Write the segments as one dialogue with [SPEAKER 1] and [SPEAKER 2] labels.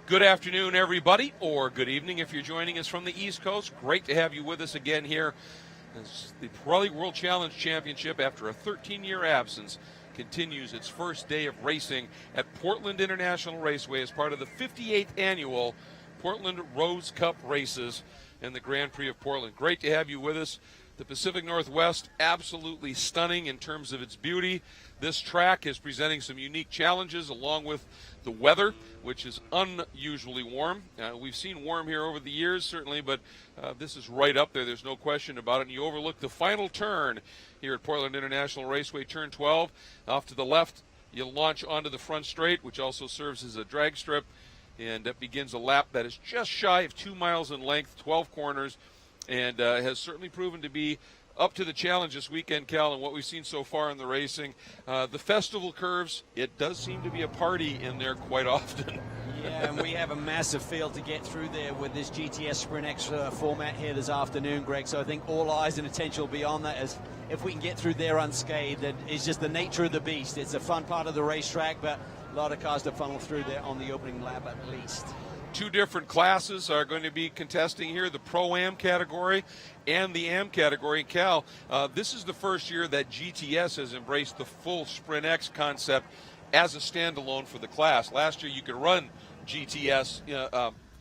[SPEAKER 1] Good afternoon, everybody, or good evening if you're joining us from the East Coast. Great to have you with us again here as the Pirelli World Challenge Championship, after a 13-year absence, continues its first day of racing at Portland International Raceway as part of the 58th annual Portland Rose Cup races and the Grand Prix of Portland. Great to have you with us. The Pacific Northwest, absolutely stunning in terms of its beauty. This track is presenting some unique challenges along with the weather, which is unusually warm. We've seen warm here over the years, certainly, but this is right up there. There's no question about it. And you overlook the final turn here at Portland International Raceway, turn 12. Off to the left, you'll launch onto the front straight, which also serves as a drag strip. And that begins a lap that is just shy of 2 miles in length, 12 corners, and has certainly proven to be up to the challenge this weekend, Cal, and what we've seen so far in the racing. The festival curves, it does seem to be a party in there quite often.
[SPEAKER 2] Yeah, and we have a massive field to get through there with this GTS Sprint X format here this afternoon, Greg. So I think all eyes and attention will be on that, as if we can get through there unscathed. And it's just the nature of the beast. It's a fun part of the racetrack, but a lot of cars to funnel through there on the opening lap at least.
[SPEAKER 1] Two different classes are going to be contesting here, the Pro-Am category and the Am category. And Cal, this is the first year that GTS has embraced the full Sprint X concept as a standalone for the class. Last year you could run GTS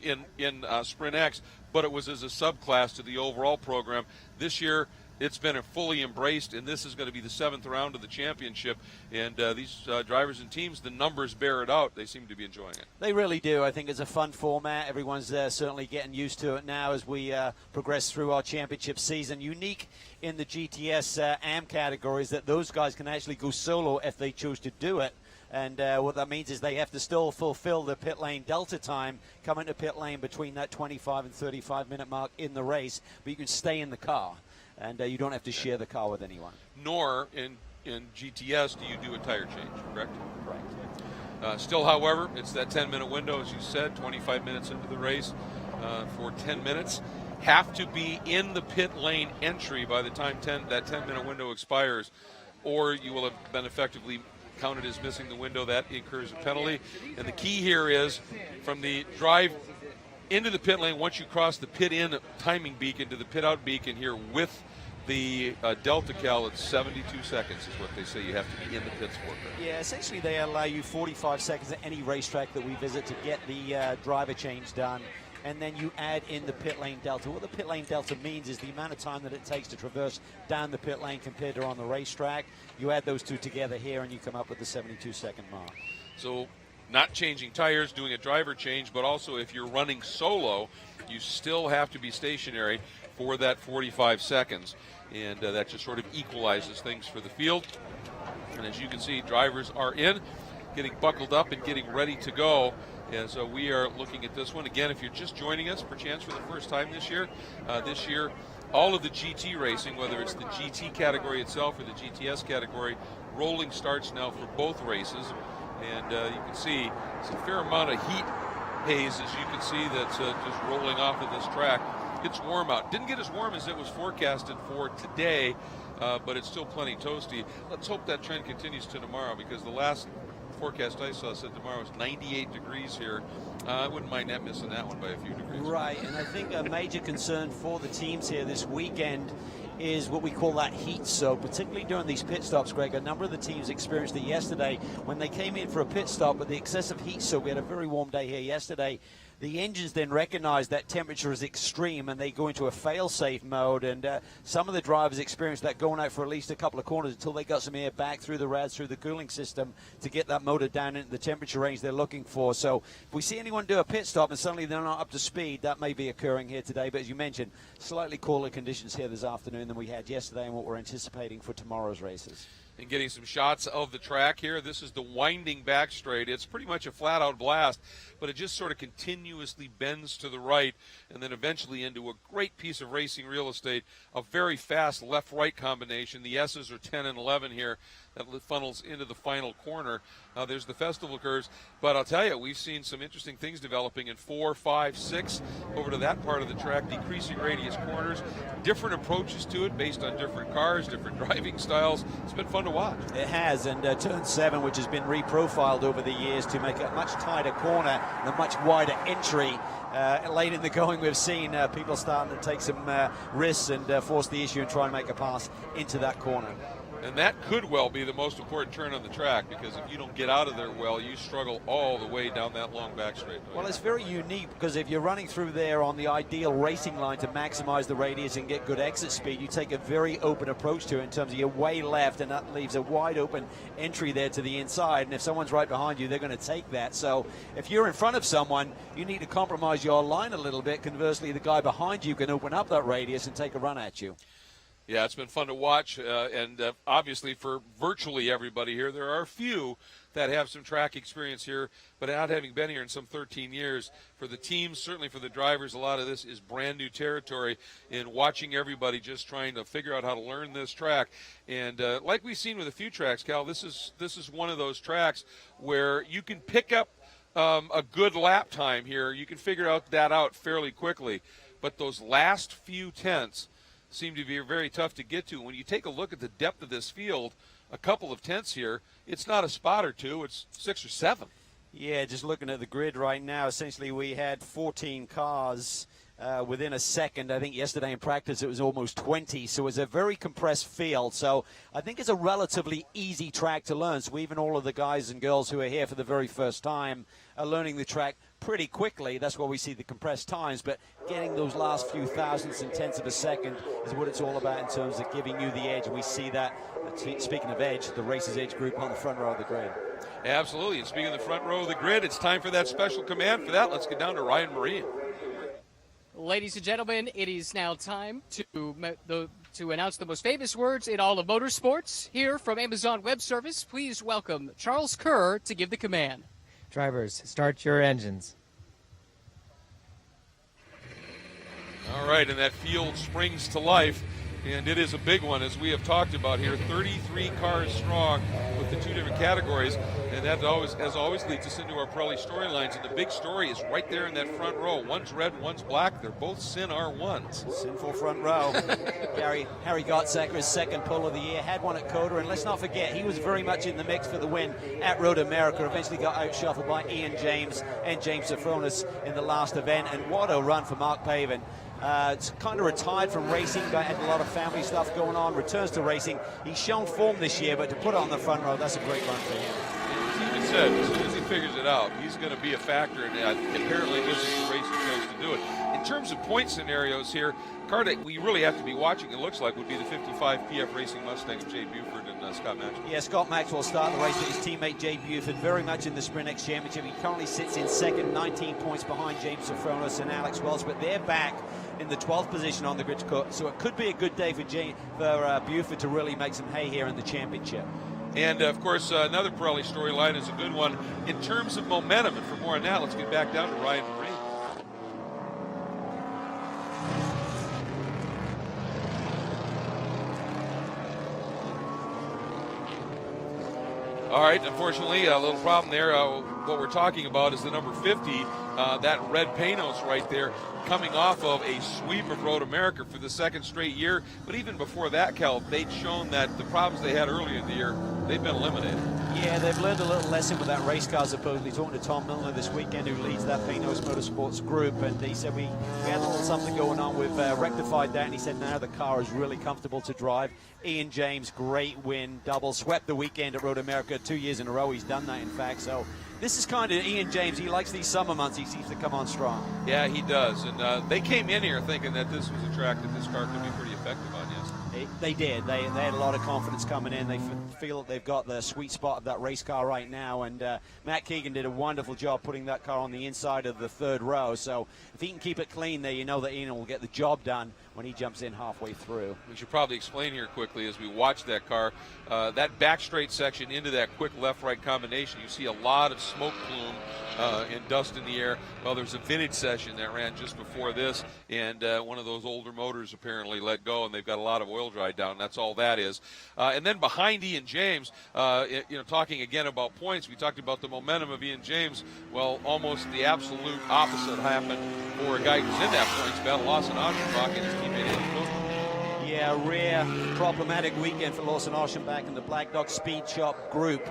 [SPEAKER 1] in Sprint X, but it was as a subclass to the overall program. This year it's been fully embraced, and this is going to be the 7th round of the championship. And these drivers and teams, the numbers bear it out. They seem to be enjoying it.
[SPEAKER 2] They really do. I think it's a fun format. Everyone's certainly getting used to it now as we progress through our championship season. Unique in the GTS AM category is that those guys can actually go solo if they choose to do it. And what that means is they have to still fulfill the pit lane delta time, come into pit lane between that 25 and 35-minute mark in the race, but you can stay in the car. And you don't have to share the car with anyone.
[SPEAKER 1] Nor in GTS do you do a tire change, correct?
[SPEAKER 2] Correct.
[SPEAKER 1] Still, however, it's that 10-minute window, as you said, 25 minutes into the race for 10 minutes. Have to be in the pit lane entry by the time that 10-minute window expires, or you will have been effectively counted as missing the window. That incurs a penalty. And the key here is from the drive into the pit lane, once you cross the pit in timing beacon to the pit out beacon here with the Delta Cal, it's 72 seconds is what they say you have to be in the pits for.
[SPEAKER 2] Yeah, essentially they allow you 45 seconds at any racetrack that we visit to get the driver change done. And then you add in the pit lane delta. What the pit lane delta means is the amount of time that it takes to traverse down the pit lane compared to on the racetrack. You add those two together here and you come up with the 72-second mark.
[SPEAKER 1] So not changing tires, doing a driver change, but also if you're running solo, you still have to be stationary for that 45 seconds. And that just sort of equalizes things for the field. And as you can see, drivers are in, getting buckled up and getting ready to go. And so we are looking at this one. Again, if you're just joining us, perchance for the first time this year, all of the GT racing, whether it's the GT category itself or the GTS category, rolling starts now for both races. And you can see it's a fair amount of heat haze, as you can see, that's just rolling off of this track. It's warm out. Didn't get as warm as it was forecasted for today, but it's still plenty toasty. Let's hope that trend continues to tomorrow, because the last forecast I saw said tomorrow is 98 degrees here. I wouldn't mind not missing that one by a few degrees.
[SPEAKER 2] Right, and I think a major concern for the teams here this weekend is what we call that heat soak, particularly during these pit stops, Greg. A number of the teams experienced it yesterday when they came in for a pit stop with the excessive heat soak. We had a very warm day here yesterday. The engines then recognize that temperature is extreme and they go into a fail-safe mode, and some of the drivers experienced that going out for at least a couple of corners until they got some air back through the rads, through the cooling system to get that motor down into the temperature range they're looking for. So if we see anyone do a pit stop and suddenly they're not up to speed, that may be occurring here today. But as you mentioned, slightly cooler conditions here this afternoon than we had yesterday and what we're anticipating for tomorrow's races.
[SPEAKER 1] And getting some shots of the track here. This is the winding back straight. It's pretty much a flat-out blast, but it just sort of continuously bends to the right and then eventually into a great piece of racing real estate, a very fast left-right combination. The S's are 10 and 11 here. that funnels into the final corner. There's the festival curves, but I'll tell you, we've seen some interesting things developing in 4, 5, 6 over to that part of the track, decreasing radius corners, different approaches to it based on different cars, different driving styles. It's been fun to watch.
[SPEAKER 2] It has, and turn 7, which has been reprofiled over the years to make a much tighter corner and a much wider entry. Late in the going, we've seen people starting to take some risks and force the issue and try and make a pass into that corner.
[SPEAKER 1] And that could well be the most important turn on the track, because if you don't get out of there well, you struggle all the way down that long back straightaway.
[SPEAKER 2] Well, it's very unique, because if you're running through there on the ideal racing line to maximize the radius and get good exit speed, you take a very open approach to it in terms of your way left, and that leaves a wide open entry there to the inside. And if someone's right behind you, they're going to take that. So if you're in front of someone, you need to compromise your line a little bit. Conversely, the guy behind you can open up that radius and take a run at you.
[SPEAKER 1] Yeah, it's been fun to watch, and obviously for virtually everybody here, there are a few that have some track experience here, but not having been here in some 13 years, for the teams, certainly for the drivers, a lot of this is brand new territory in watching everybody just trying to figure out how to learn this track. And like we've seen with a few tracks, Cal, this is one of those tracks where you can pick up a good lap time here. You can figure that out fairly quickly, but those last few tenths seem to be very tough to get to. When you take a look at the depth of this field, a couple of tenths here, it's not a spot or two, it's 6 or 7.
[SPEAKER 2] Yeah, just looking at the grid right now, essentially we had 14 cars within a second. I think yesterday in practice it was almost 20, so it's a very compressed field. So I think it's a relatively easy track to learn. So even all of the guys and girls who are here for the very first time are learning the track pretty quickly. That's why we see the compressed times, but getting those last few thousandths and tenths of a second is what it's all about in terms of giving you the edge. And we see that, speaking of edge, the Racer's Edge group on the front row of the grid.
[SPEAKER 1] Absolutely, and speaking of the front row of the grid, it's time for that special command. For that, let's get down to Ryan Marine.
[SPEAKER 3] Ladies and gentlemen, it is now time to announce the most famous words in all of motorsports. Here from Amazon Web Service, please welcome Charles Kerr to give the command.
[SPEAKER 4] Drivers, start your engines.
[SPEAKER 1] All right, and that field springs to life, and it is a big one, as we have talked about here. 33 cars strong with the 2 different categories, and that always leads us into our Pirelli storylines. And the big story is right there in that front row. One's red, one's black. They're both Sin R1s.
[SPEAKER 2] Sinful front row. Harry Gottsacker, second pole of the year, had one at Coda, and let's not forget, he was very much in the mix for the win at Road America. Eventually got outshuffled by Ian James and James Safronis in the last event, and what a run for Mark Pavin. It's kind of retired from racing, had a lot of family stuff going on, returns to racing. He's shown form this year, but to put it on the front row, that's a great run for him.
[SPEAKER 1] As even said, as soon as he figures it out, he's going to be a factor, and apparently gives us the racing coach to do it. In terms of point scenarios here, car that we really have to be watching, it looks like, would be the 55 PF Racing Mustang of Jay Buford and Scott Maxwell.
[SPEAKER 2] Yeah, Scott Maxwell started the race with his teammate Jay Buford, very much in the Sprint X Championship. He currently sits in second, 19 points behind James Safronis and Alex Welch, but they're back in the 12th position on the grid, so it could be a good day for Buford to really make some hay here in the championship.
[SPEAKER 1] And, of course, another Pirelli storyline is a good one in terms of momentum. And for more on that, let's get back down to Ryan Marine. All right, unfortunately, a little problem there. What we're talking about is the number 50, that red Panos right there, coming off of a sweep of Road America for the second straight year. But even before that, Cal, they'd shown that the problems they had earlier in the year, they've been eliminated. Yeah,
[SPEAKER 2] they've learned a little lesson with that race car, supposedly. Talking to Tom Milner this weekend, who leads that Panos Motorsports group, and he said we had a little something going on. We've rectified that, and he said now the car is really comfortable to drive. Ian James, great win, double, swept the weekend at Road America 2 years in a row. He's done that, in fact. So this is kind of Ian James. He likes these summer months. He seems to come on strong.
[SPEAKER 1] Yeah, he does. And they came in here thinking that this was a track that this car could be pretty effective on, yes.
[SPEAKER 2] They did. They had a lot of confidence coming in. They feel that they've got the sweet spot of that race car right now. And Matt Keegan did a wonderful job putting that car on the inside of the third row. So if he can keep it clean there, you know that Ian will get the job done when he jumps in halfway through.
[SPEAKER 1] We should probably explain here quickly as we watch that car. That back straight section into that quick left-right combination, you see a lot of smoke plume and dust in the air. Well, there's a vintage session that ran just before this, and one of those older motors apparently let go, and they've got a lot of oil dry down. That's all that is. And then behind Ian James, talking again about points, we talked about the momentum of Ian James. Well, almost the absolute opposite happened for a guy who's in that points battle, Lawson Aschenbach, and his teammate Andy Pilgrim.
[SPEAKER 2] Yeah, rare, problematic weekend for Lawson Aschenbach and the Black Dog Speed Shop group.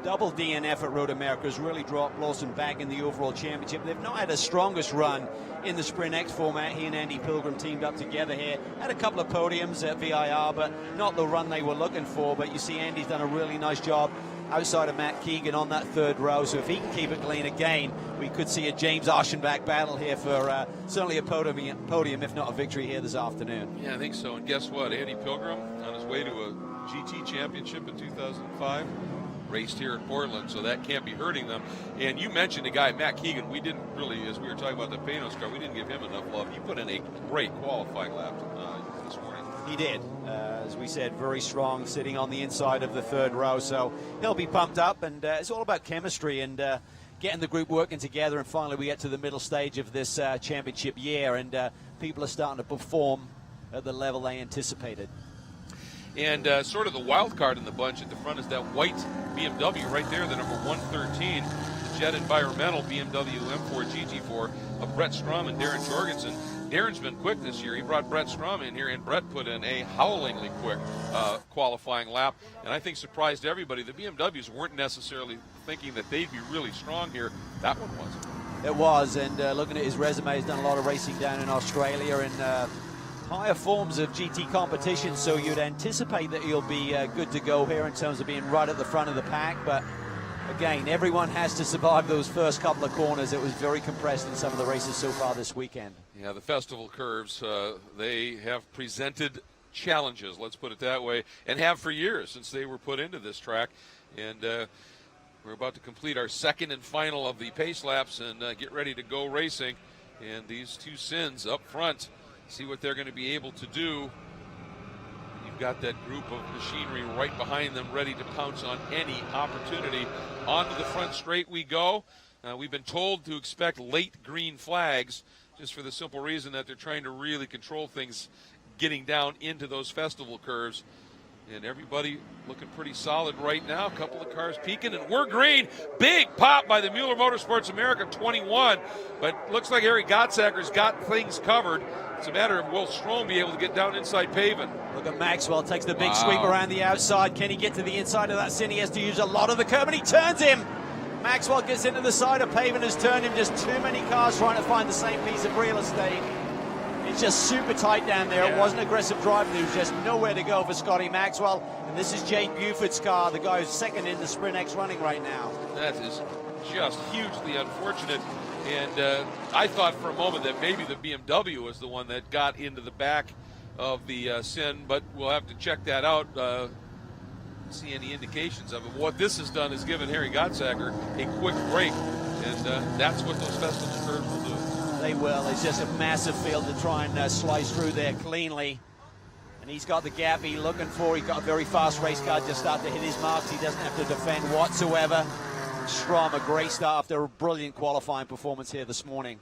[SPEAKER 2] Double DNF at Road America has really dropped Lawson back in the overall championship. They've not had the strongest run in the Sprint X format. He and Andy Pilgrim teamed up together here. Had a couple of podiums at VIR, but not the run they were looking for. But you see Andy's done a really nice job outside of Matt Keegan on that third row. So if he can keep it clean again, we could see a James Aschenbach battle here for certainly a podium, if not a victory here this afternoon.
[SPEAKER 1] Yeah, I think so. And guess what? Andy Pilgrim, on his way to a GT championship in 2005, raced here at Portland, so that can't be hurting them. And you mentioned a guy, Matt Keegan. We didn't really, as we were talking about the Panos car, we didn't give him enough love. He put in a great qualifying lap this morning.
[SPEAKER 2] He did. As we said, very strong, sitting on the inside of the third row, so he'll be pumped up. And it's all about chemistry and getting the group working together. And finally, we get to the middle stage of this championship year, and people are starting to perform at the level they anticipated.
[SPEAKER 1] And sort of the wild card in the bunch at the front is that white BMW right there, the number 113, the Jet Environmental BMW M4 GT4 of Brett Strum and Darren Jorgensen. Darren's been quick this year. He brought Brett Strum in here, and Brett put in a howlingly quick qualifying lap, and I think surprised everybody. The BMWs weren't necessarily thinking that they'd be really strong here. That one wasn't.
[SPEAKER 2] It was, and looking at his resume, he's done a lot of racing down in Australia and higher forms of GT competition, so you'd anticipate that he'll be good to go here in terms of being right at the front of the pack. But again, everyone has to survive those first couple of corners. It was very compressed in some of the races so far this weekend.
[SPEAKER 1] Yeah, the festival curves, they have presented challenges, let's put it that way, and have for years since they were put into this track. And we're about to complete our second and final of the pace laps and get ready to go racing. And these two Sins up front, see what they're going to be able to do. You've got that group of machinery right behind them ready to pounce on any opportunity. Onto the front straight we go. We've been told to expect late green flags just for the simple reason that they're trying to really control things getting down into those festival curves. And everybody looking pretty solid right now. A couple of cars peeking, and we're green. Big pop by the Mueller Motorsports America 21. But looks like Harry Gottsacker's got things covered. It's a matter of will Strom be able to get down inside Pavin.
[SPEAKER 2] Look at Maxwell, takes the big sweep around the outside. Can he get to the inside of that Sin? He has to use a lot of the curb, and he turns him. Maxwell gets into the side of Pavin, has turned him. Just too many cars trying to find the same piece of real estate. It's just super tight down there.
[SPEAKER 1] Yeah.
[SPEAKER 2] It wasn't aggressive driving. There was just nowhere to go for Scotty Maxwell. And this is Jake Buford's car, the guy who's second in the Sprint X running right now.
[SPEAKER 1] That is just hugely unfortunate. And I thought for a moment that maybe the BMW was the one that got into the back of the Sin, but we'll have to check that out, see any indications of it. What this has done is given Harry Gottsacker a quick break, and that's what those festival curves will do.
[SPEAKER 2] They will. It's just a massive field to try and slice through there cleanly. And he's got the gap he's looking for. He's got a very fast race car, just start to hit his marks. He doesn't have to defend whatsoever. Strom, a great start after a brilliant qualifying performance here this morning.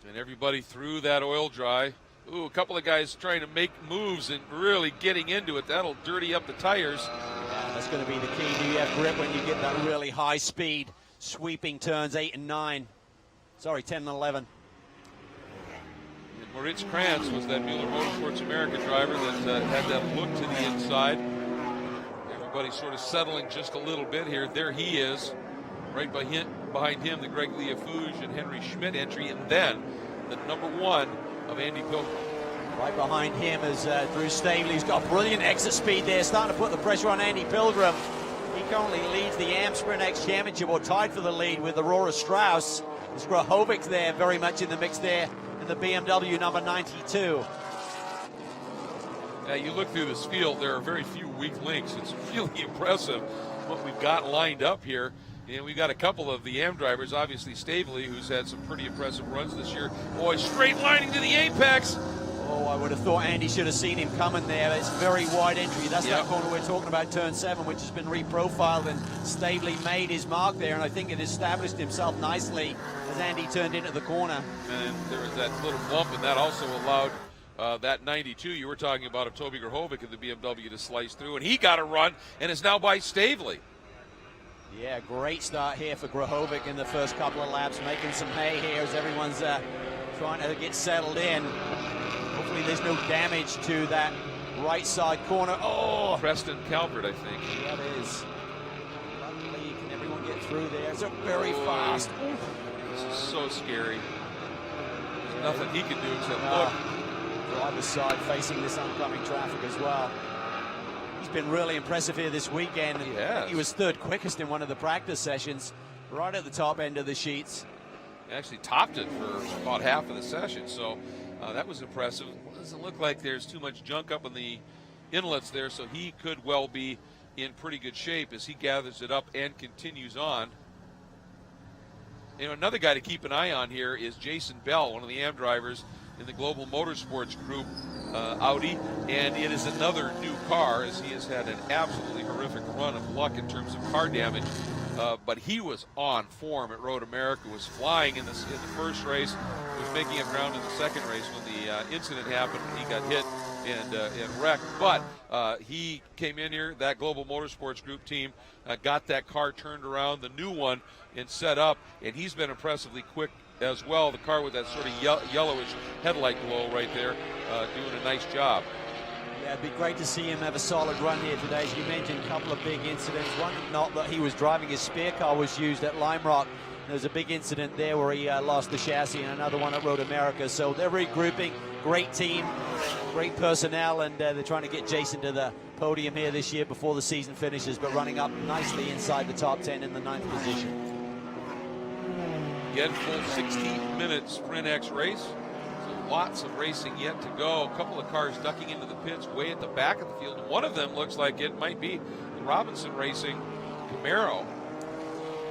[SPEAKER 1] And everybody through that oil dry. Ooh, a couple of guys trying to make moves and really getting into it. That'll dirty up the tires.
[SPEAKER 2] Yeah, that's going to be the key. Do you have grip when you get that really high speed, sweeping turns 8 and 9? Sorry, 10 and 11.
[SPEAKER 1] And Moritz Krantz was that Mueller Motorsports America driver that had that look to the inside. Everybody sort of settling just a little bit here. There he is. Right behind him, the Greg Leafouge and Henry Schmidt entry, and then the number 1 of Andy Pilgrim.
[SPEAKER 2] Right behind him is Drew Stavely. He's got brilliant exit speed there, starting to put the pressure on Andy Pilgrim. He currently leads the AM Sprint X Championship, or tied for the lead with Aurora Strauss. There's Grahovic there, very much in the mix there, in the BMW number 92.
[SPEAKER 1] You look through this field, there are very few weak links. It's really impressive what we've got lined up here. And we've got a couple of the AM drivers, obviously Stavely, who's had some pretty impressive runs this year. Boy, straight lining to the apex.
[SPEAKER 2] Oh, I would have thought Andy should have seen him coming there. It's very wide entry. That's that corner we're talking about, turn 7, which has been reprofiled, and Staveley made his mark there, and I think it established himself nicely as Andy turned into the corner.
[SPEAKER 1] And there was that little bump, and that also allowed that 92 you were talking about of Toby Grahovic in the BMW to slice through, and he got a run and is now by Staveley.
[SPEAKER 2] Yeah, great start here for Grahovic in the first couple of laps, making some hay here as everyone's trying to get settled in. Hopefully there's no damage to that right side corner. Oh!
[SPEAKER 1] Preston Calvert, I think.
[SPEAKER 2] Yeah, it is. Luckily, can everyone get through there? It's a very fast.
[SPEAKER 1] This is so scary. There's nothing he can do except look.
[SPEAKER 2] Driver's side facing this oncoming traffic as well. He's been really impressive here this weekend.
[SPEAKER 1] Yes.
[SPEAKER 2] He was third quickest in one of the practice sessions, right at the top end of the sheets.
[SPEAKER 1] He actually topped it for about half of the session, so that was impressive. It doesn't look like there's too much junk up in the inlets there, so he could well be in pretty good shape as he gathers it up and continues on. You know, another guy to keep an eye on here is Jason Bell, one of the AM drivers in the Global Motorsports Group Audi, and it is another new car as he has had an absolutely horrific run of luck in terms of car damage. But he was on form at Road America, was flying in the first race, was making up ground in the second race when the incident happened. He got hit and wrecked. But he came in here, that Global Motorsports Group team, got that car turned around, the new one, and set up, and he's been impressively quick as well. The car with that sort of yellowish headlight glow right there, doing a nice job.
[SPEAKER 2] Yeah, it'd be great to see him have a solid run here today. As you mentioned, a couple of big incidents. One, not that he was driving, his spare car was used at Lime Rock. There was a big incident there where he lost the chassis, and another one at Road America. So they're regrouping. Great team, great personnel, and they're trying to get Jason to the podium here this year before the season finishes, but running up nicely inside the top 10 in the 9th position.
[SPEAKER 1] Again, full 60-minute Sprint X race. So lots of racing yet to go. A couple of cars ducking into the pits way at the back of the field. One of them looks like it might be the Robinson Racing Camaro.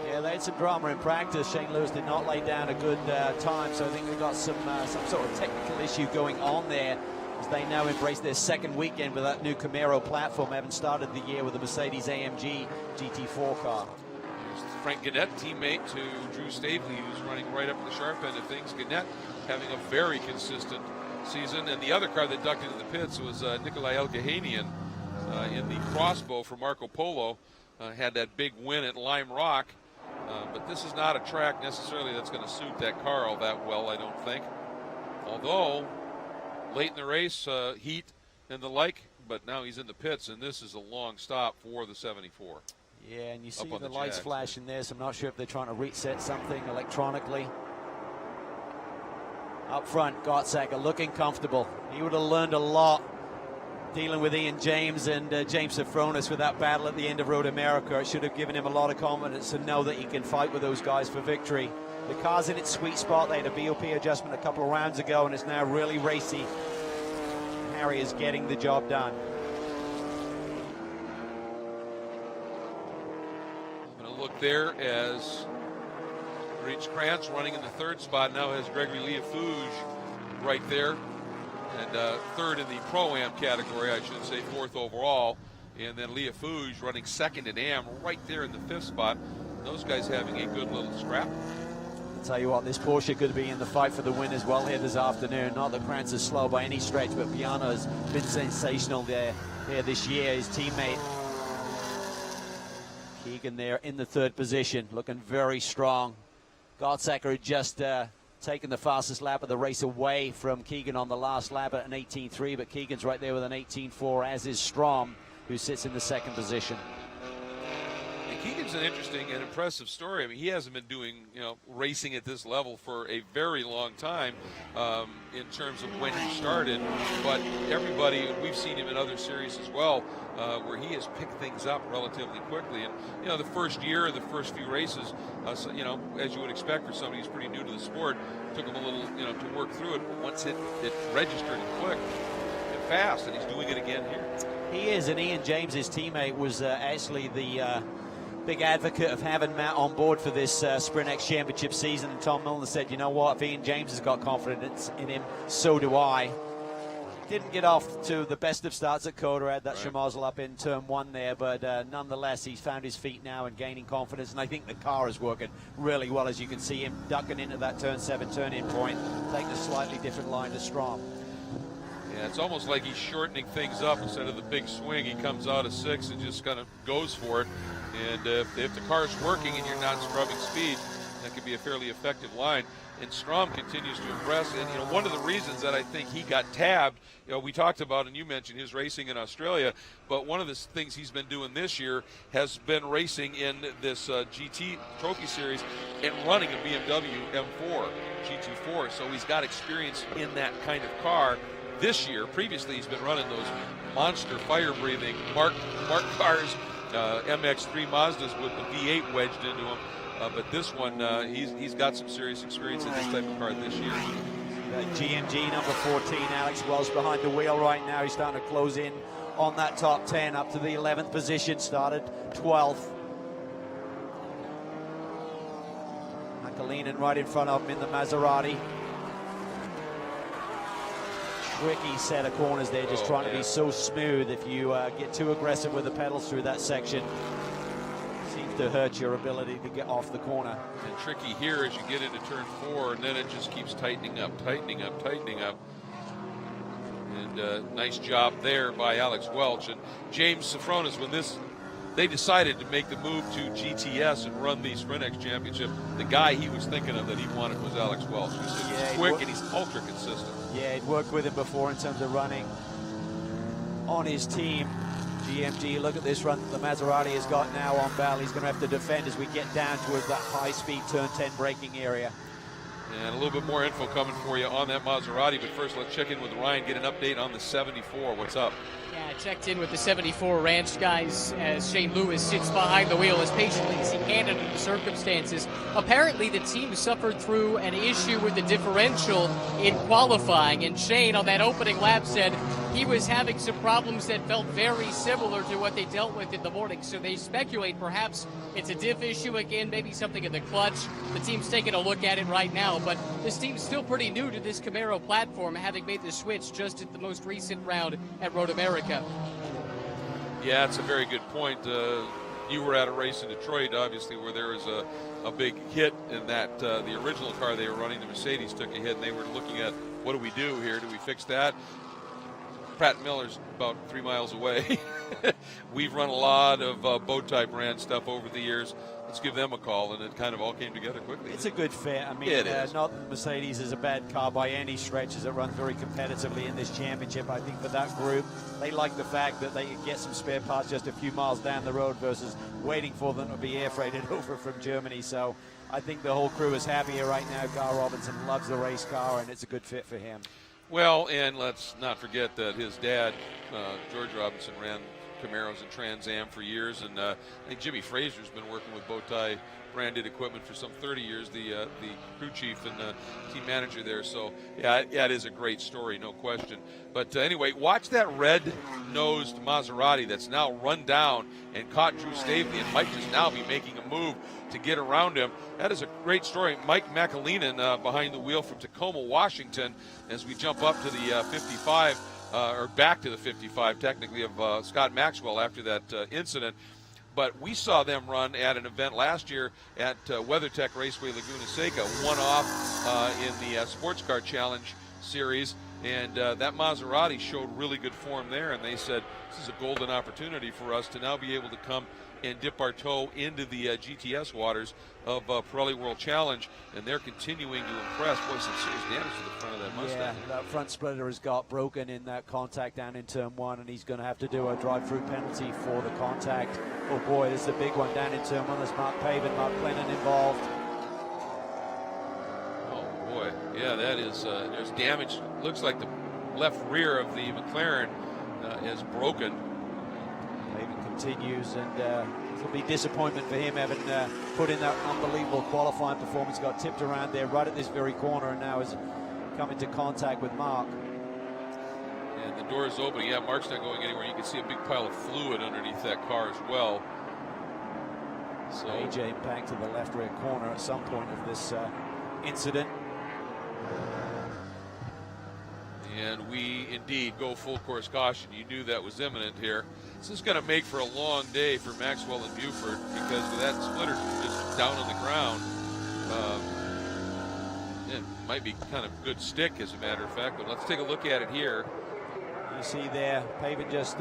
[SPEAKER 2] Yeah, they had some drama in practice. Shane Lewis did not lay down a good time, so I think they've got some sort of technical issue going on there as they now embrace their second weekend with that new Camaro platform, having started the year with the Mercedes-AMG GT4 car.
[SPEAKER 1] Frank Gannett, teammate to Drew Staveley, who's running right up at the sharp end of things. Gannett having a very consistent season. And the other car that ducked into the pits was Nikolai Elgahanian in the crossbow for Marco Polo. Had that big win at Lime Rock. But this is not a track necessarily that's going to suit that car all that well, I don't think. Although, late in the race, heat and the like, but now he's in the pits, and this is a long stop for the 74.
[SPEAKER 2] Yeah, and you see the lights flashing there, so I'm not sure if they're trying to reset something electronically. Up front, Gottsacker looking comfortable. He would have learned a lot dealing with Ian James and James Safronis with that battle at the end of Road America. It should have given him a lot of confidence to know that he can fight with those guys for victory. The car's in its sweet spot. They had a BOP adjustment a couple of rounds ago, and it's now really racy. Harry is getting the job done.
[SPEAKER 1] Look there as Reach Krantz running in the third spot now has Gregory Leafouge right there, and third in the Pro-Am category, I should say, fourth overall, and then Leafouge running second in Am right there in the fifth spot. Those guys having a good little scrap.
[SPEAKER 2] I'll tell you what, this Porsche could be in the fight for the win as well here this afternoon. Not that Krantz is slow by any stretch, but Piana has been sensational there this year. His teammate Keegan there in the third position, looking very strong. Gottsacker had just taken the fastest lap of the race away from Keegan on the last lap at an 18.3, but Keegan's right there with an 18.4, as is Strom, who sits in the second position.
[SPEAKER 1] And Keegan's an interesting and impressive story. I mean, he hasn't been doing, racing at this level for a very long time in terms of when he started, but everybody, we've seen him in other series as well, where he has picked things up relatively quickly. And, the first year, the first few races, as you would expect for somebody who's pretty new to the sport, took him a little, to work through it. But once it registered and clicked and fast, and he's doing it again here.
[SPEAKER 2] He is, and Ian James, his teammate, was actually the big advocate of having Matt on board for this Sprint X Championship season. And Tom Milner said, you know what, if Ian James has got confidence in him, so do I. Didn't get off to the best of starts at Coda, had that schmozzle up in turn 1 there, but nonetheless, he's found his feet now and gaining confidence, and I think the car is working really well, as you can see him ducking into that turn 7 turn-in point, taking a slightly different line to Strom.
[SPEAKER 1] Yeah, it's almost like he's shortening things up. Instead of the big swing, he comes out of 6 and just kind of goes for it. And if the car's working and you're not scrubbing speed, that could be a fairly effective line. And Strom continues to impress. And, you know, one of the reasons that I think he got tabbed, you know, we talked about, and you mentioned his racing in Australia, but one of the things he's been doing this year has been racing in this GT Trophy Series and running a BMW M4 GT4. So he's got experience in that kind of car. This year, previously, he's been running those monster fire-breathing Mark cars, MX-3 Mazdas with the V8 wedged into them. But this one, he's got some serious experience in this type of car this year.
[SPEAKER 2] GMG number 14, Alex Welch behind the wheel right now. He's starting to close in on that top 10 up to the 11th position, started 12th. Kalinin right in front of him in the Maserati. Tricky set of corners there, just trying to be so smooth. If you get too aggressive with the pedals through that section, seems to hurt your ability to get off the corner.
[SPEAKER 1] And tricky here as you get into turn 4, and then it just keeps tightening up. And nice job there by Alex Welch. And James Sofronis, when they decided to make the move to GTS and run the Sprint-X Championship, the guy he was thinking of that he wanted was Alex Welch. He said he's quick and he's ultra consistent.
[SPEAKER 2] Yeah, he'd worked with him before in terms of running on his team. GMG, look at this run the Maserati has got now on Bell. He's going to have to defend as we get down towards that high-speed turn 10 braking area.
[SPEAKER 1] And a little bit more info coming for you on that Maserati, but first let's check in with Ryan, get an update on the 74. What's up?
[SPEAKER 3] Yeah, I checked in with the 74 Ranch guys as Shane Lewis sits behind the wheel as patiently as he can under the circumstances. Apparently the team suffered through an issue with the differential in qualifying, and Shane on that opening lap said he was having some problems that felt very similar to what they dealt with in the morning. So they speculate perhaps it's a diff issue again, maybe something in the clutch. The team's taking a look at it right now, but this team's still pretty new to this Camaro platform, having made the switch just at the most recent round at Road America.
[SPEAKER 1] Yeah, it's a very good point. You were at a race in Detroit, obviously, where there was a big hit in that the original car they were running, the Mercedes, took a hit, and they were looking at, what do we do here? Do we fix that? Pratt Miller's about 3 miles away. We've run a lot of Bowtie brand stuff over the years. Let's give them a call, and it kind of all came together quickly.
[SPEAKER 2] It's a good fit. I mean, not that Mercedes is a bad car by any stretch, as it runs very competitively in this championship. I think for that group, they like the fact that they can get some spare parts just a few miles down the road versus waiting for them to be air freighted over from Germany. So I think the whole crew is happy here right now. Gar Robinson loves the race car, and it's a good fit for him.
[SPEAKER 1] Well, and let's not forget that his dad, George Robinson, ran Camaros and Trans Am for years, and I think Jimmy Fraser's been working with Bowtie branded equipment for some 30 years, the crew chief and team manager there. So yeah, it is a great story, no question. But anyway, watch that red-nosed Maserati that's now run down and caught Drew Stavely, and might just now be making a move to get around him. That is a great story. Mike McAleenan behind the wheel from Tacoma, Washington, as we jump up to the 55. Or back to the 55, technically, of Scott Maxwell after that incident. But we saw them run at an event last year at WeatherTech Raceway Laguna Seca, one-off in the Sports Car Challenge series. And that Maserati showed really good form there, and they said, this is a golden opportunity for us to now be able to come and dip our toe into the GTS waters of Pirelli World Challenge, and they're continuing to impress. Boy, some serious damage to the front of that Mustang.
[SPEAKER 2] Yeah, that front splitter has got broken in that contact down in turn 1, and he's going to have to do a drive-through penalty for the contact. Oh boy, this is a big one down in turn 1. There's Mark Pavin, Mark Clennon involved.
[SPEAKER 1] Oh boy, yeah, that is, there's damage. Looks like the left rear of the McLaren is broken.
[SPEAKER 2] Pavin continues, and it'll be disappointment for him having put in that unbelievable qualifying performance. Got tipped around there right at this very corner, and now is come into contact with Mark.
[SPEAKER 1] And the door is open. Yeah, Mark's not going anywhere. You can see a big pile of fluid underneath that car as well. So
[SPEAKER 2] AJ impact to the left rear corner at some point of this incident.
[SPEAKER 1] And we indeed go full course caution. You knew that was imminent here. This is going to make for a long day for Maxwell and Buford, because with that splitter just down on the ground, it might be kind of good stick, as a matter of fact. But let's take a look at it here.
[SPEAKER 2] You see there, Pavin just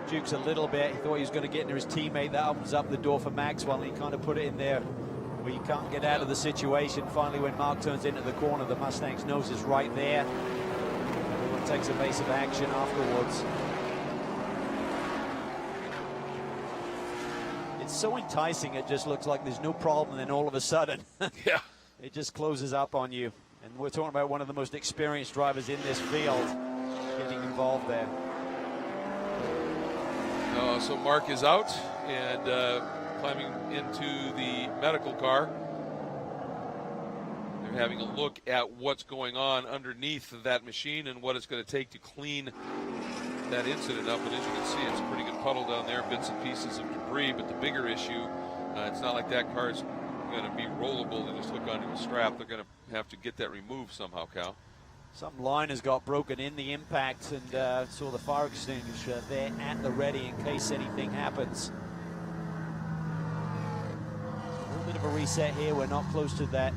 [SPEAKER 2] jukes a little bit. He thought he was going to get near his teammate. That opens up the door for Maxwell, and he kind of put it in there where you can't get out of the situation. Finally, when Mark turns into the corner, the Mustang's nose is right there. Everyone takes evasive action afterwards. It's so enticing, it just looks like there's no problem, and then all of a sudden,
[SPEAKER 1] Yeah.
[SPEAKER 2] it just closes up on you. And we're talking about one of the most experienced drivers in this field getting involved there.
[SPEAKER 1] So Mark is out and climbing into the medical car. They're having a look at what's going on underneath that machine and what it's going to take to clean that incident up. And as you can see, it's a pretty good puddle down there, bits and pieces of debris. But the bigger issue, it's not like that car is going to be rollable and just hook onto a strap. They're going to have to get that removed somehow, Cal.
[SPEAKER 2] Some line has got broken in the impact, and saw the fire extinguisher there at the ready in case anything happens. A little bit of a reset here. We're not close to that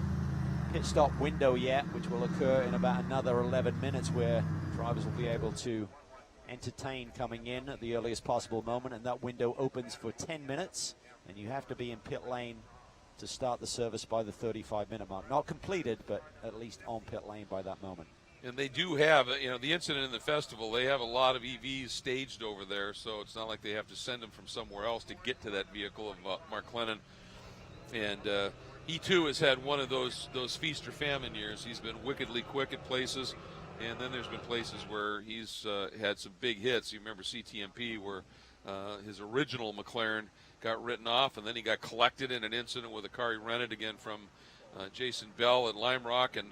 [SPEAKER 2] pit stop window yet, which will occur in about another 11 minutes, where drivers will be able to entertain coming in at the earliest possible moment, and that window opens for 10 minutes, and you have to be in pit lane to start the service by the 35-minute mark. Not completed, but at least on pit lane by that moment.
[SPEAKER 1] And they do have, the incident in the festival, they have a lot of EVs staged over there, so it's not like they have to send them from somewhere else to get to that vehicle of Mark Lennon. And he, too, has had one of those feast or famine years. He's been wickedly quick at places, and then there's been places where he's had some big hits. You remember CTMP, where his original McLaren got written off, and then he got collected in an incident with a car he rented again from Jason Bell at Lime Rock, and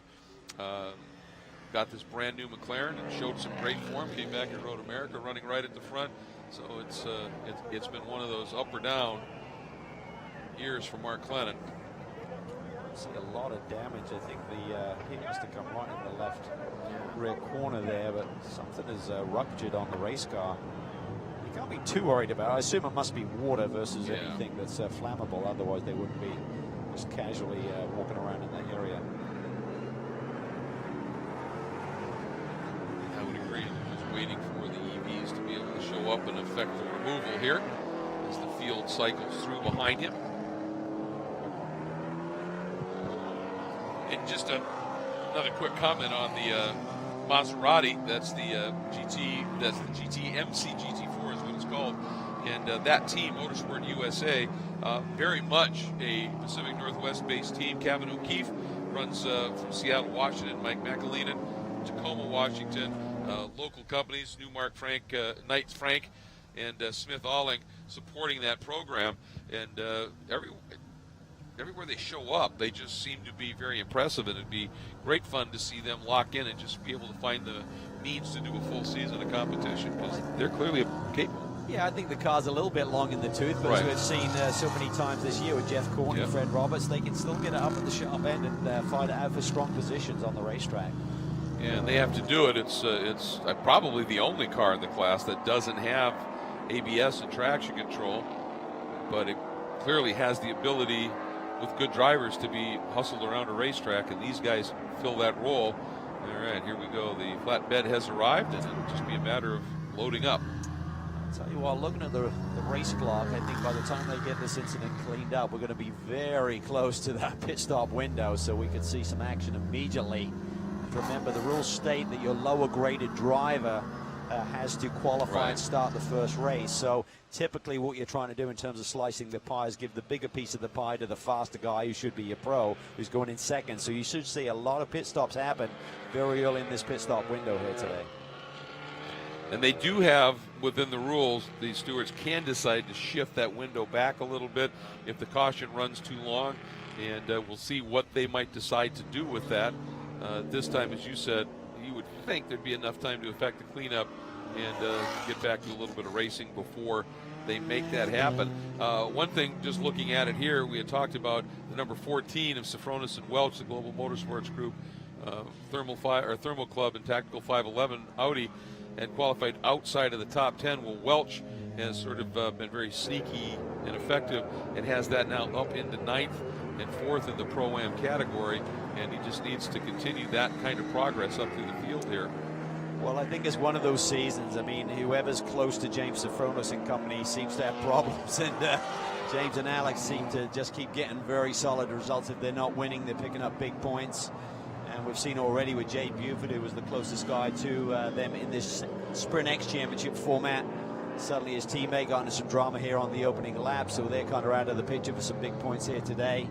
[SPEAKER 1] got this brand new McLaren and showed some great form. Came back and rode America, running right at the front. So it's been one of those up or down years for Mark Lennon.
[SPEAKER 2] See a lot of damage. I think the hit must have come right in the left rear corner there, but something is ruptured on the race car. You can't be too worried about it. I assume it must be water versus anything that's flammable. Otherwise, they wouldn't be just casually walking around in that area.
[SPEAKER 1] I would agree. I'm just waiting for the EVs to be able to show up and affect the removal here as the field cycles through behind him. And just another quick comment on the Maserati. That's the GT-MC GT4 is what it's called. And that team, Motorsport USA, very much a Pacific Northwest-based team. Kevin O'Keefe runs from Seattle, Washington. Mike McAleenan, Tacoma, Washington. Local companies, Newmark Frank, Knight Frank, and Smith Alling supporting that program. And everywhere they show up, they just seem to be very impressive, and it'd be great fun to see them lock in and just be able to find the means to do a full season of competition, because they're clearly capable.
[SPEAKER 2] Yeah, I think the car's a little bit long in the tooth, but as we've seen so many times this year with Jeff Courtney and Fred Roberts, they can still get it up at the sharp end and fight it out for strong positions on the racetrack.
[SPEAKER 1] And they have to do it. It's probably the only car in the class that doesn't have ABS and traction control, but it clearly has the ability with good drivers to be hustled around a racetrack, and these guys fill that role. All right, here we go. The flatbed has arrived, and it'll just be a matter of loading up.
[SPEAKER 2] I'll tell you what, looking at the race clock, I think by the time they get this incident cleaned up, we're going to be very close to that pit stop window, so we could see some action immediately. Remember, the rules state that your lower graded driver has to qualify and start the first race. So typically what you're trying to do in terms of slicing the pie is give the bigger piece of the pie to the faster guy, who should be your pro, who's going in second. So you should see a lot of pit stops happen very early in this pit stop window here today.
[SPEAKER 1] And they do have, within the rules, the stewards can decide to shift that window back a little bit if the caution runs too long, and we'll see what they might decide to do with that. This time, as you said, you would think there'd be enough time to effect the cleanup and get back to a little bit of racing before they make that happen. One thing, just looking at it here, we had talked about the number 14 of Safronis and Welch, the Global Motorsports Group, Thermal Club and Tactical 511 Audi, and qualified outside of the top 10. Well, Welch has sort of been very sneaky and effective, and has that now up into 9th and 4th in the Pro-Am category, and he just needs to continue that kind of progress up through the field here.
[SPEAKER 2] Well, I think it's one of those seasons. I mean, whoever's close to James Sofronos and company seems to have problems, and James and Alex seem to just keep getting very solid results. If they're not winning, they're picking up big points. And we've seen already with Jay Buford, who was the closest guy to them in this Sprint X Championship format. Suddenly his teammate got into some drama here on the opening lap, so they're kind of out of the picture for some big points here today.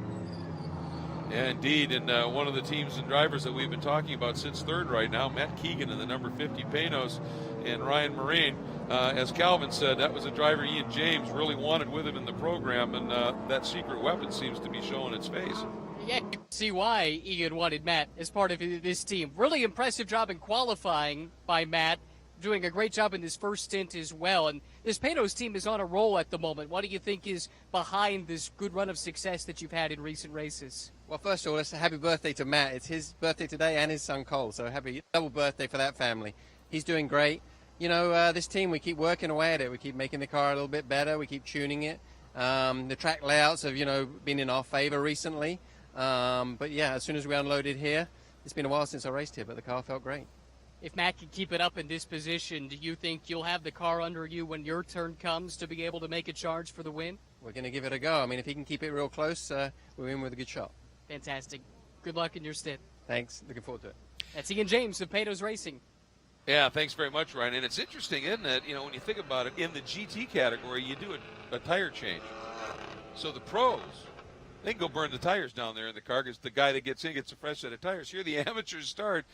[SPEAKER 1] Yeah, indeed, and one of the teams and drivers that we've been talking about since third right now, Matt Keegan in the number 50 Panos, and Ryan Marine. As Calvin said, that was a driver Ian James really wanted with him in the program, and that secret weapon seems to be showing its face.
[SPEAKER 3] Yeah, you can see why Ian wanted Matt as part of this team. Really impressive job in qualifying by Matt, doing a great job in his first stint as well. And this Panos team is on a roll at the moment. What do you think is behind this good run of success that you've had in recent races?
[SPEAKER 5] Well, first of all, it's a happy birthday to Matt. It's his birthday today and his son Cole, so happy double birthday for that family. He's doing great. You know, this team, we keep working away at it. We keep making the car a little bit better. We keep tuning it. The track layouts have, been in our favor recently. But yeah, as soon as we unloaded here, it's been a while since I raced here, but the car felt great.
[SPEAKER 3] If Matt can keep it up in this position, do you think you'll have the car under you when your turn comes to be able to make a charge for the win?
[SPEAKER 5] We're going to give it a go. I mean, if he can keep it real close, we're in with a good shot.
[SPEAKER 3] Fantastic. Good luck in your stint.
[SPEAKER 5] Thanks. Looking forward to it.
[SPEAKER 3] That's Ian James of Panos Racing.
[SPEAKER 1] Yeah, thanks very much, Ryan. And it's interesting, isn't it? When you think about it, in the GT category, you do a tire change. So the pros, they can go burn the tires down there in the car because the guy that gets in gets a fresh set of tires. Here the amateurs start,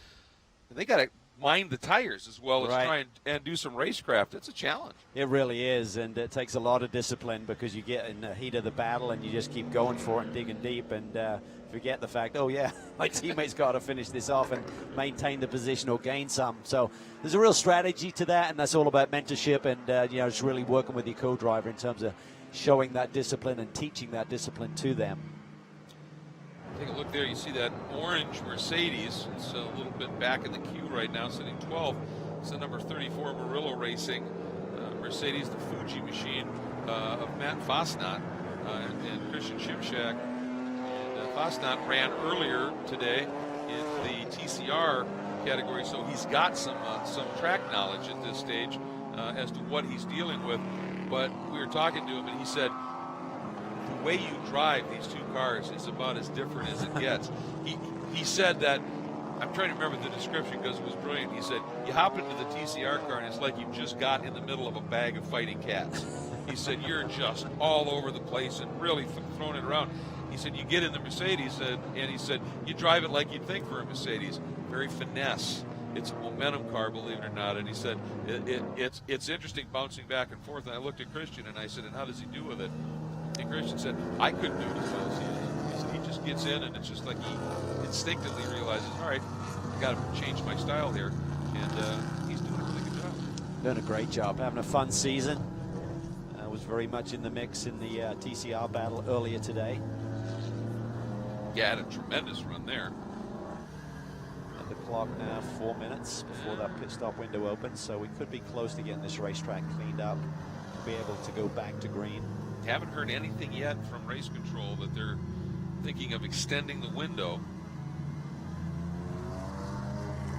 [SPEAKER 1] and they got to mind the tires as well as try and do some racecraft. It's a challenge.
[SPEAKER 2] It really is, and it takes a lot of discipline because you get in the heat of the battle and you just keep going for it and digging deep and forget the fact, oh yeah, my teammate's got to finish this off and maintain the position or gain some. So there's a real strategy to that, and that's all about mentorship and just really working with your co-driver in terms of showing that discipline and teaching that discipline to them.
[SPEAKER 1] Take a look there. You see that orange Mercedes. It's a little bit back in the queue right now, sitting 12th. It's the number 34 Murillo Racing Mercedes, the Fuji machine of Matt Fosnot and Christian Shimshak. And Fosnot ran earlier today in the TCR category, so he's got some track knowledge at this stage as to what he's dealing with. But we were talking to him, and he said, the way you drive these two cars is about as different as it gets. He said that, I'm trying to remember the description because it was brilliant. He said, you hop into the TCR car and it's like you just got in the middle of a bag of fighting cats. He said, you're just all over the place and really throwing it around. He said, you get in the Mercedes and he said, you drive it like you'd think for a Mercedes. Very finesse. It's a momentum car, believe it or not. And he said, it's interesting bouncing back and forth. And I looked at Christian and I said, and how does he do with it? And Christian said, I couldn't do it as well as he did. He said, he just gets in and it's just like he instinctively realizes, all right, I got to change my style here. And he's doing a really good job.
[SPEAKER 2] Doing a great job, having a fun season. Was very much in the mix in the TCR battle earlier today.
[SPEAKER 1] Yeah, had a tremendous run there.
[SPEAKER 2] And the clock now 4 minutes before that pit stop window opens, so we could be close to getting this racetrack cleaned up to be able to go back to green.
[SPEAKER 1] Haven't heard anything yet from race control that they're thinking of extending the window.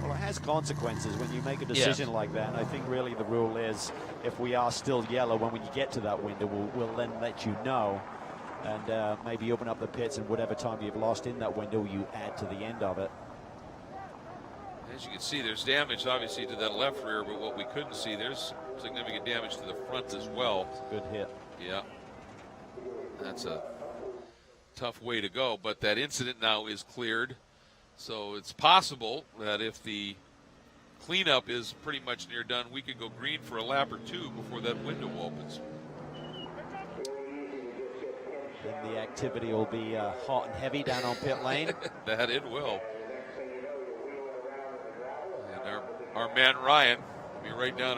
[SPEAKER 2] Well, it has consequences when you make a decision like that. And I think really the rule is if we are still yellow when we get to that window, we'll then let you know and maybe open up the pits, and whatever time you've lost in that window, you add to the end of it.
[SPEAKER 1] As you can see, there's damage obviously to that left rear, but what we couldn't see, there's significant damage to the front as well.
[SPEAKER 2] It's a good hit.
[SPEAKER 1] Yeah. That's a tough way to go, but that incident now is cleared. So it's possible that if the cleanup is pretty much near done, we could go green for a lap or two before that window opens.
[SPEAKER 2] Then the activity will be hot and heavy down on pit lane.
[SPEAKER 1] That it will. And our man Ryan will be right down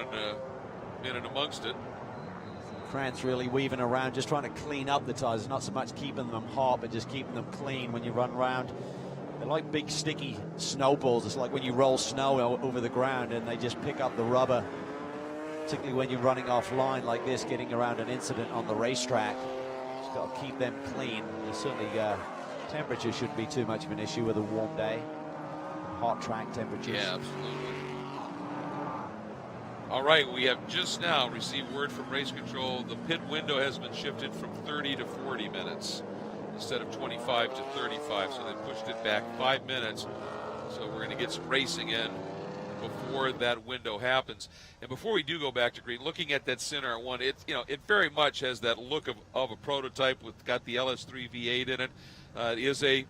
[SPEAKER 1] in and amongst it.
[SPEAKER 2] Krantz really weaving around, just trying to clean up the tires. Not so much keeping them hot, but just keeping them clean when you run around. They're like big sticky snowballs. It's like when you roll snow over the ground and they just pick up the rubber, particularly when you're running offline like this, getting around an incident on the racetrack. Just got to keep them clean. And certainly temperature shouldn't be too much of an issue with a warm day. Hot track temperatures.
[SPEAKER 1] Yeah, absolutely. All right, we have just now received word from race control. The pit window has been shifted from 30 to 40 minutes instead of 25 to 35, so they pushed it back 5 minutes. So we're going to get some racing in before that window happens. And before we do go back to green, looking at that center one, it very much has that look of a prototype with got the LS3 V8 in it. It is a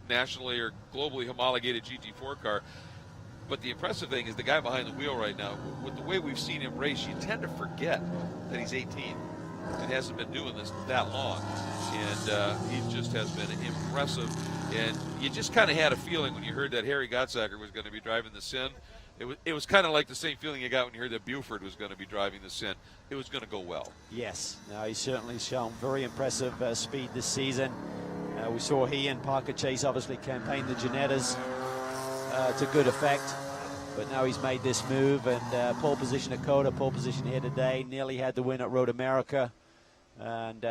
[SPEAKER 1] nationally or globally homologated GT4 car. But the impressive thing is the guy behind the wheel right now, with the way we've seen him race, you tend to forget that he's 18 and hasn't been doing this that long. And he just has been impressive. And you just kind of had a feeling when you heard that Harry Gottsacker was going to be driving the Sin. It was kind of like the same feeling you got when you heard that Buford was going to be driving the Sin. It was going to go well. Yes.
[SPEAKER 2] No, he's certainly shown very impressive speed this season. We saw he and Parker Chase obviously campaigned the Ginettas to good effect. But now he's made this move, and pole position at Coda, pole position here today. Nearly had the win at Road America. And,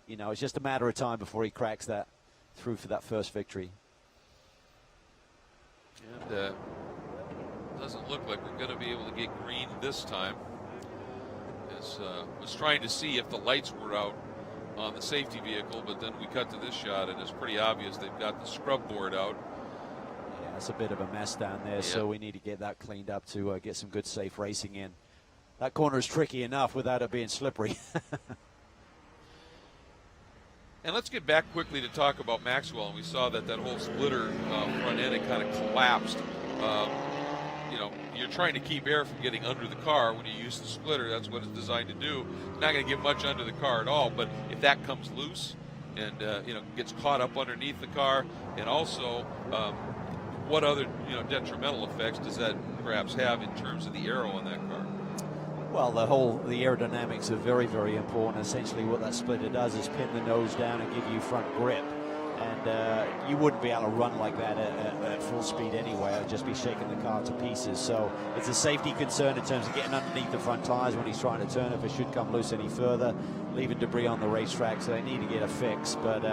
[SPEAKER 2] it's just a matter of time before he cracks that through for that first victory.
[SPEAKER 1] And doesn't look like we're going to be able to get green this time. Was trying to see if the lights were out on the safety vehicle, but then we cut to this shot, and it's pretty obvious they've got the scrub board out.
[SPEAKER 2] Yeah, it's a bit of a mess down there, so we need to get that cleaned up to get some good safe racing in. That corner is tricky enough without it being slippery.
[SPEAKER 1] And let's get back quickly to talk about Maxwell. And we saw that whole splitter front end, it kind of collapsed. You're trying to keep air from getting under the car when you use the splitter. That's what it's designed to do. It's not going to get much under the car at all, but if that comes loose and gets caught up underneath the car, and also what other detrimental effects does that perhaps have in terms of the aero on that car?
[SPEAKER 2] Well, the aerodynamics are very, very important. Essentially what that splitter does is pin the nose down and give you front grip. And you wouldn't be able to run like that at full speed anyway. I'd just be shaking the car to pieces. So it's a safety concern in terms of getting underneath the front tires when he's trying to turn if it should come loose any further, leaving debris on the racetrack. So they need to get a fix. But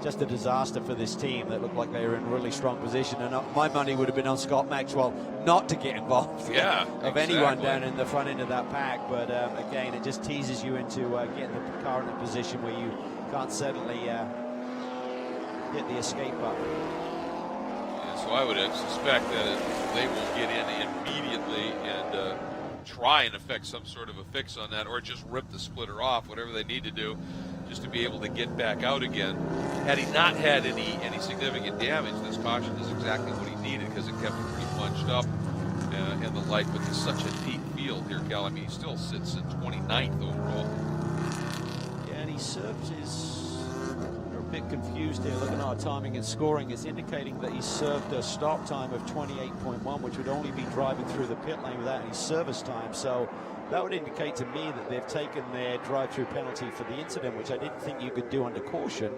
[SPEAKER 2] just a disaster for this team that looked like they were in a really strong position. And my money would have been on Scott Maxwell not to get involved of anyone down in the front end of that pack. But again, it just teases you into getting the car in a position where you can't suddenly hit the escape button.
[SPEAKER 1] Yeah, so I would suspect that they will get in immediately and try and effect some sort of a fix on that, or just rip the splitter off, whatever they need to do, just to be able to get back out again. Had he not had any significant damage, this caution is exactly what he needed, because it kept him pretty bunched up and the like. But it's such a deep field here, Cal. I mean, he still sits in 29th overall.
[SPEAKER 2] Yeah, and he served his... a bit confused here looking at our timing and scoring. It's indicating that he served a stop time of 28.1, which would only be driving through the pit lane without any service time. So that would indicate to me that they've taken their drive-through penalty for the incident, which I didn't think you could do under caution.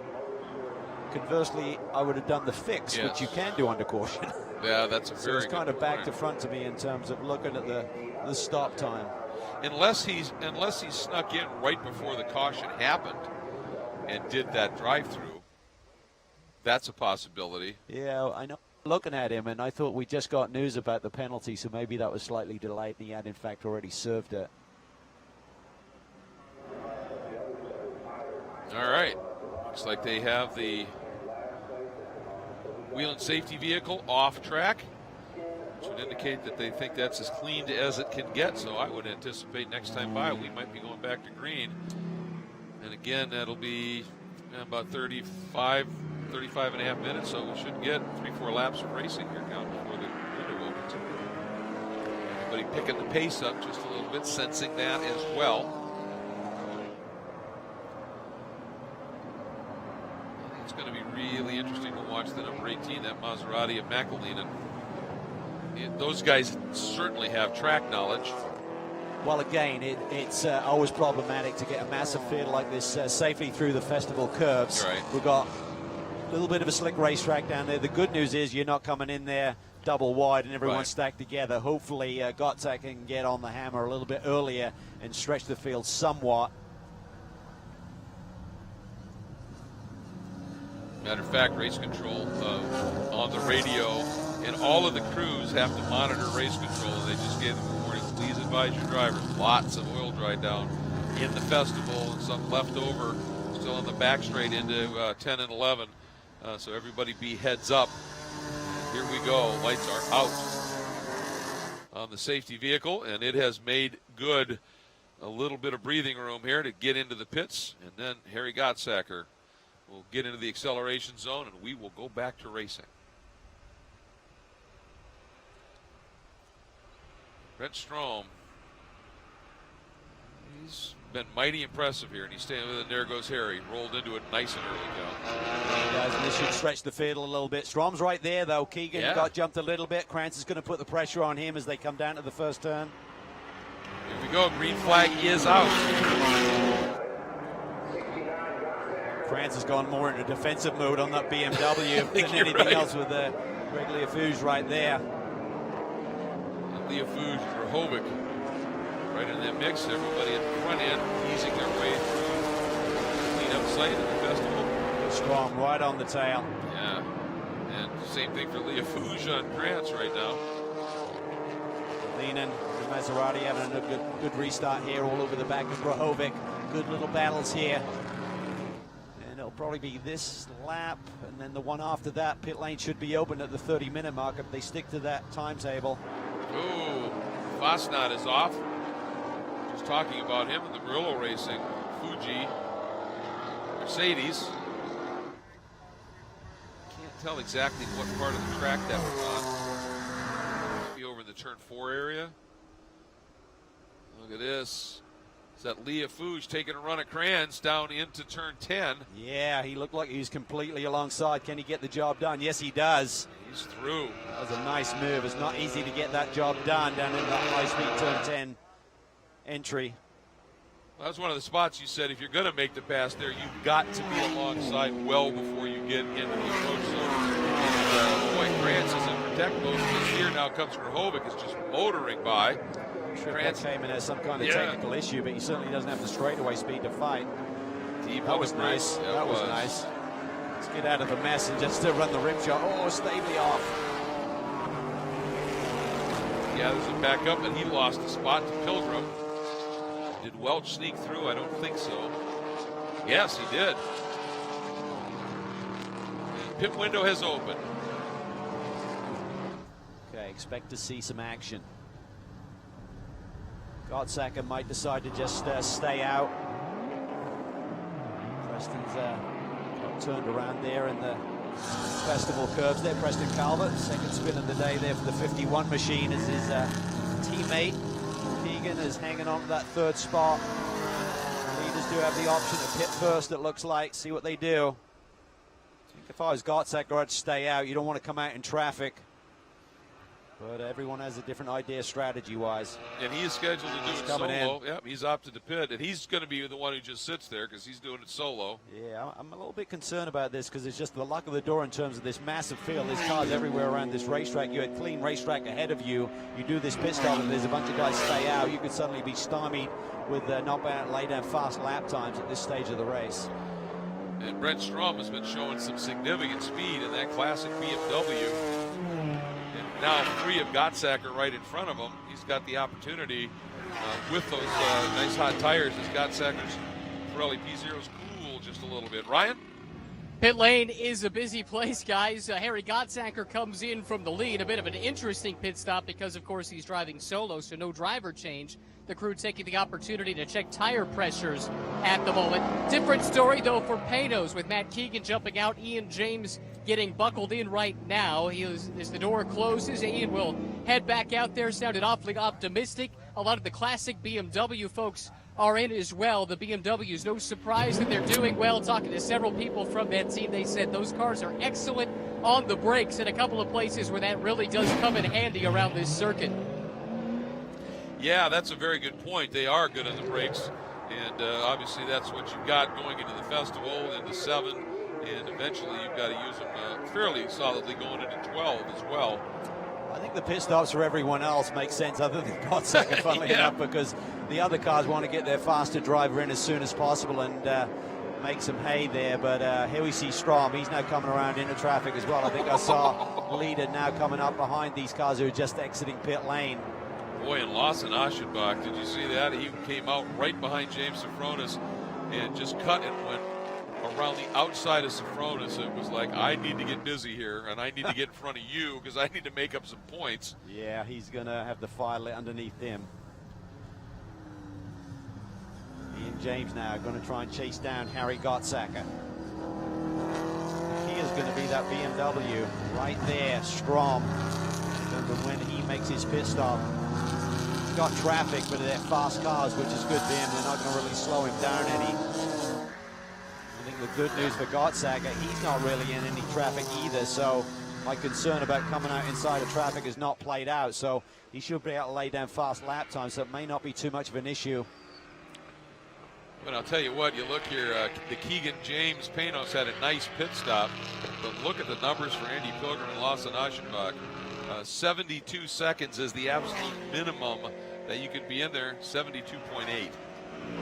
[SPEAKER 2] Conversely, I would have done the fix, which you can do under caution.
[SPEAKER 1] Yeah, that's a
[SPEAKER 2] so
[SPEAKER 1] very
[SPEAKER 2] it's kind of back to front to me in terms of looking at the stop time.
[SPEAKER 1] Unless he snuck in right before the caution happened and did that drive-through, that's a possibility.
[SPEAKER 2] Yeah, I know. Looking at him, and I thought we just got news about the penalty, so maybe that was slightly delayed, and he had in fact already served it.
[SPEAKER 1] All right, looks like they have the wheel and safety vehicle off track, which would indicate that they think that's as clean as it can get. So I would anticipate next time by we might be going back to green. And again, that'll be about 35 and a half minutes, so we should get 3-4 laps of racing here now before the window opens. Everybody picking the pace up just a little bit, sensing that as well. I think it's going to be really interesting to watch the number 18, that Maserati of McElhenney. Those guys certainly have track knowledge.
[SPEAKER 2] Well, again, it's always problematic to get a massive field like this safely through the festival curves.
[SPEAKER 1] Right.
[SPEAKER 2] We've got little bit of a slick racetrack down there. The good news is you're not coming in there double wide and everyone's stacked together. Hopefully Gottsek can get on the hammer a little bit earlier and stretch the field somewhat.
[SPEAKER 1] Matter of fact, race control on the radio, and all of the crews have to monitor race control. They just gave them a warning. Please advise your drivers. Lots of oil dry down in the festival, and some left over still on the back straight into 10 and 11. So everybody be heads up. Here we go. Lights are out on the safety vehicle, and it has made good a little bit of breathing room here to get into the pits, and then Harry Gottsacker will get into the acceleration zone, and we will go back to racing. Brent Strom, he's been mighty impressive here, and he's staying with it. There goes Harry, rolled into it nice and early, John.
[SPEAKER 2] He does, and this should stretch the field a little bit. Strom's right there, though. Keegan got jumped a little bit. Krantz is going to put the pressure on him as they come down to the first turn.
[SPEAKER 1] Here we go. Green flag is out.
[SPEAKER 2] Krantz has gone more into defensive mode on that BMW than anything else with Greg Liafouge right there.
[SPEAKER 1] Liafouge, Rahovic, right in that mix. Everybody at the front end easing their way through the cleanup site of the festival.
[SPEAKER 2] Strom right on the tail.
[SPEAKER 1] Yeah, and same thing for Liafouge on Krantz right now.
[SPEAKER 2] Leanin, Maserati having a good restart here all over the back of Rahovic. Good little battles here. It'll probably be this lap, and then the one after that. Pit lane should be open at the 30-minute mark if they stick to that timetable.
[SPEAKER 1] Oh, Fosnot is off. Just talking about him in the Murillo Racing. Fuji, Mercedes. Can't tell exactly what part of the track that was on. Maybe over in the turn 4 area. Look at this. Is that Liafouge taking a run at Krantz down into turn 10?
[SPEAKER 2] Yeah, he looked like he was completely alongside. Can he get the job done? Yes, he does.
[SPEAKER 1] He's through.
[SPEAKER 2] That was a nice move. It's not easy to get that job done down in that high-speed turn 10 entry.
[SPEAKER 1] Well, that was one of the spots you said if you're going to make the pass there, you've got to be alongside well before you get into the approach zone. Boy, Krantz is in protect mode. This here now comes Rahovic is just motoring by.
[SPEAKER 2] Krantz came in as some kind of technical issue, but he certainly doesn't have the straightaway speed to fight. That was nice. That was nice. Let's get out of the mess and just run the rim shot. Oh, Stavely off.
[SPEAKER 1] Yeah, there's a backup, and he lost the spot to Pilgrim. Did Welch sneak through? I don't think so. Yes, he did. The pit window has opened.
[SPEAKER 2] Okay, expect to see some action. Gottsacker might decide to just stay out. Preston's got turned around there in the festival curves there. Preston Calvert, second spin of the day there for the 51 machine as his teammate Keegan is hanging on to that third spot. Leaders do have the option to pit first, it looks like. See what they do. I think if I was Gottsacker, I'd stay out. You don't want to come out in traffic. But everyone has a different idea strategy-wise.
[SPEAKER 1] And he is scheduled to do it solo. Yep, he's opted to pit, and he's going to be the one who just sits there because he's doing it solo.
[SPEAKER 2] Yeah, I'm a little bit concerned about this because it's just the luck of the draw in terms of this massive field. There's cars everywhere around this racetrack. You had clean racetrack ahead of you. You do this pit stop and there's a bunch of guys stay out. You could suddenly be stymied with not being able to lay down fast lap times at this stage of the race.
[SPEAKER 1] And Brent Strom has been showing some significant speed in that classic BMW. Now 3 of Gottsacker right in front of him. He's got the opportunity with those nice hot tires as Gottsacker's Pirelli P0's cool just a little bit. Ryan?
[SPEAKER 3] Pit lane is a busy place, guys. Harry Gottsacker comes in from the lead. A bit of an interesting pit stop because, of course, he's driving solo, so no driver change. The crew taking the opportunity to check tire pressures at the moment. Different story, though, for Panos with Matt Keegan jumping out. Ian James getting buckled in right now. As the door closes, Ian will head back out there. Sounded awfully optimistic. A lot of the classic BMW folks are in as well. The BMWs, no surprise that they're doing well. Talking to several people from that team, they said those cars are excellent on the brakes in a couple of places where that really does come in handy around this circuit.
[SPEAKER 1] Yeah, that's a very good point. They are good on the brakes, and obviously that's what you've got going into the festival, into 7, and eventually you've got to use them fairly solidly going into 12 as well.
[SPEAKER 2] I think the pit stops for everyone else make sense other than Gottsaka, funnily enough, because the other cars want to get their faster driver in as soon as possible and make some hay there. But here we see Strom. He's now coming around into traffic as well. I think I saw Leader now coming up behind these cars who are just exiting pit lane.
[SPEAKER 1] Boy, and Lawson Aschenbach, did you see that? He came out right behind James Safronis and just cut and went around the outside of Safronis. It was like, I need to get busy here, and I need to get in front of you because I need to make up some points.
[SPEAKER 2] Yeah, he's going to have the fire lit underneath him. Ian James now going to try and chase down Harry Gottsaka. The key is going to be that BMW right there, Strom, in terms of when he makes his pit stop. He's got traffic, but they're fast cars, which is good for him. They're not going to really slow him down any. I think the good news for Gottsaka, he's not really in any traffic either, so my concern about coming out inside of traffic is not played out, so he should be able to lay down fast lap times, so it may not be too much of an issue.
[SPEAKER 1] But I'll tell you what, you look here, the Keegan James Panos had a nice pit stop, but look at the numbers for Andy Pilgrim and Lawson Aschenbach. 72 seconds is the absolute minimum that you can be in there, 72.8.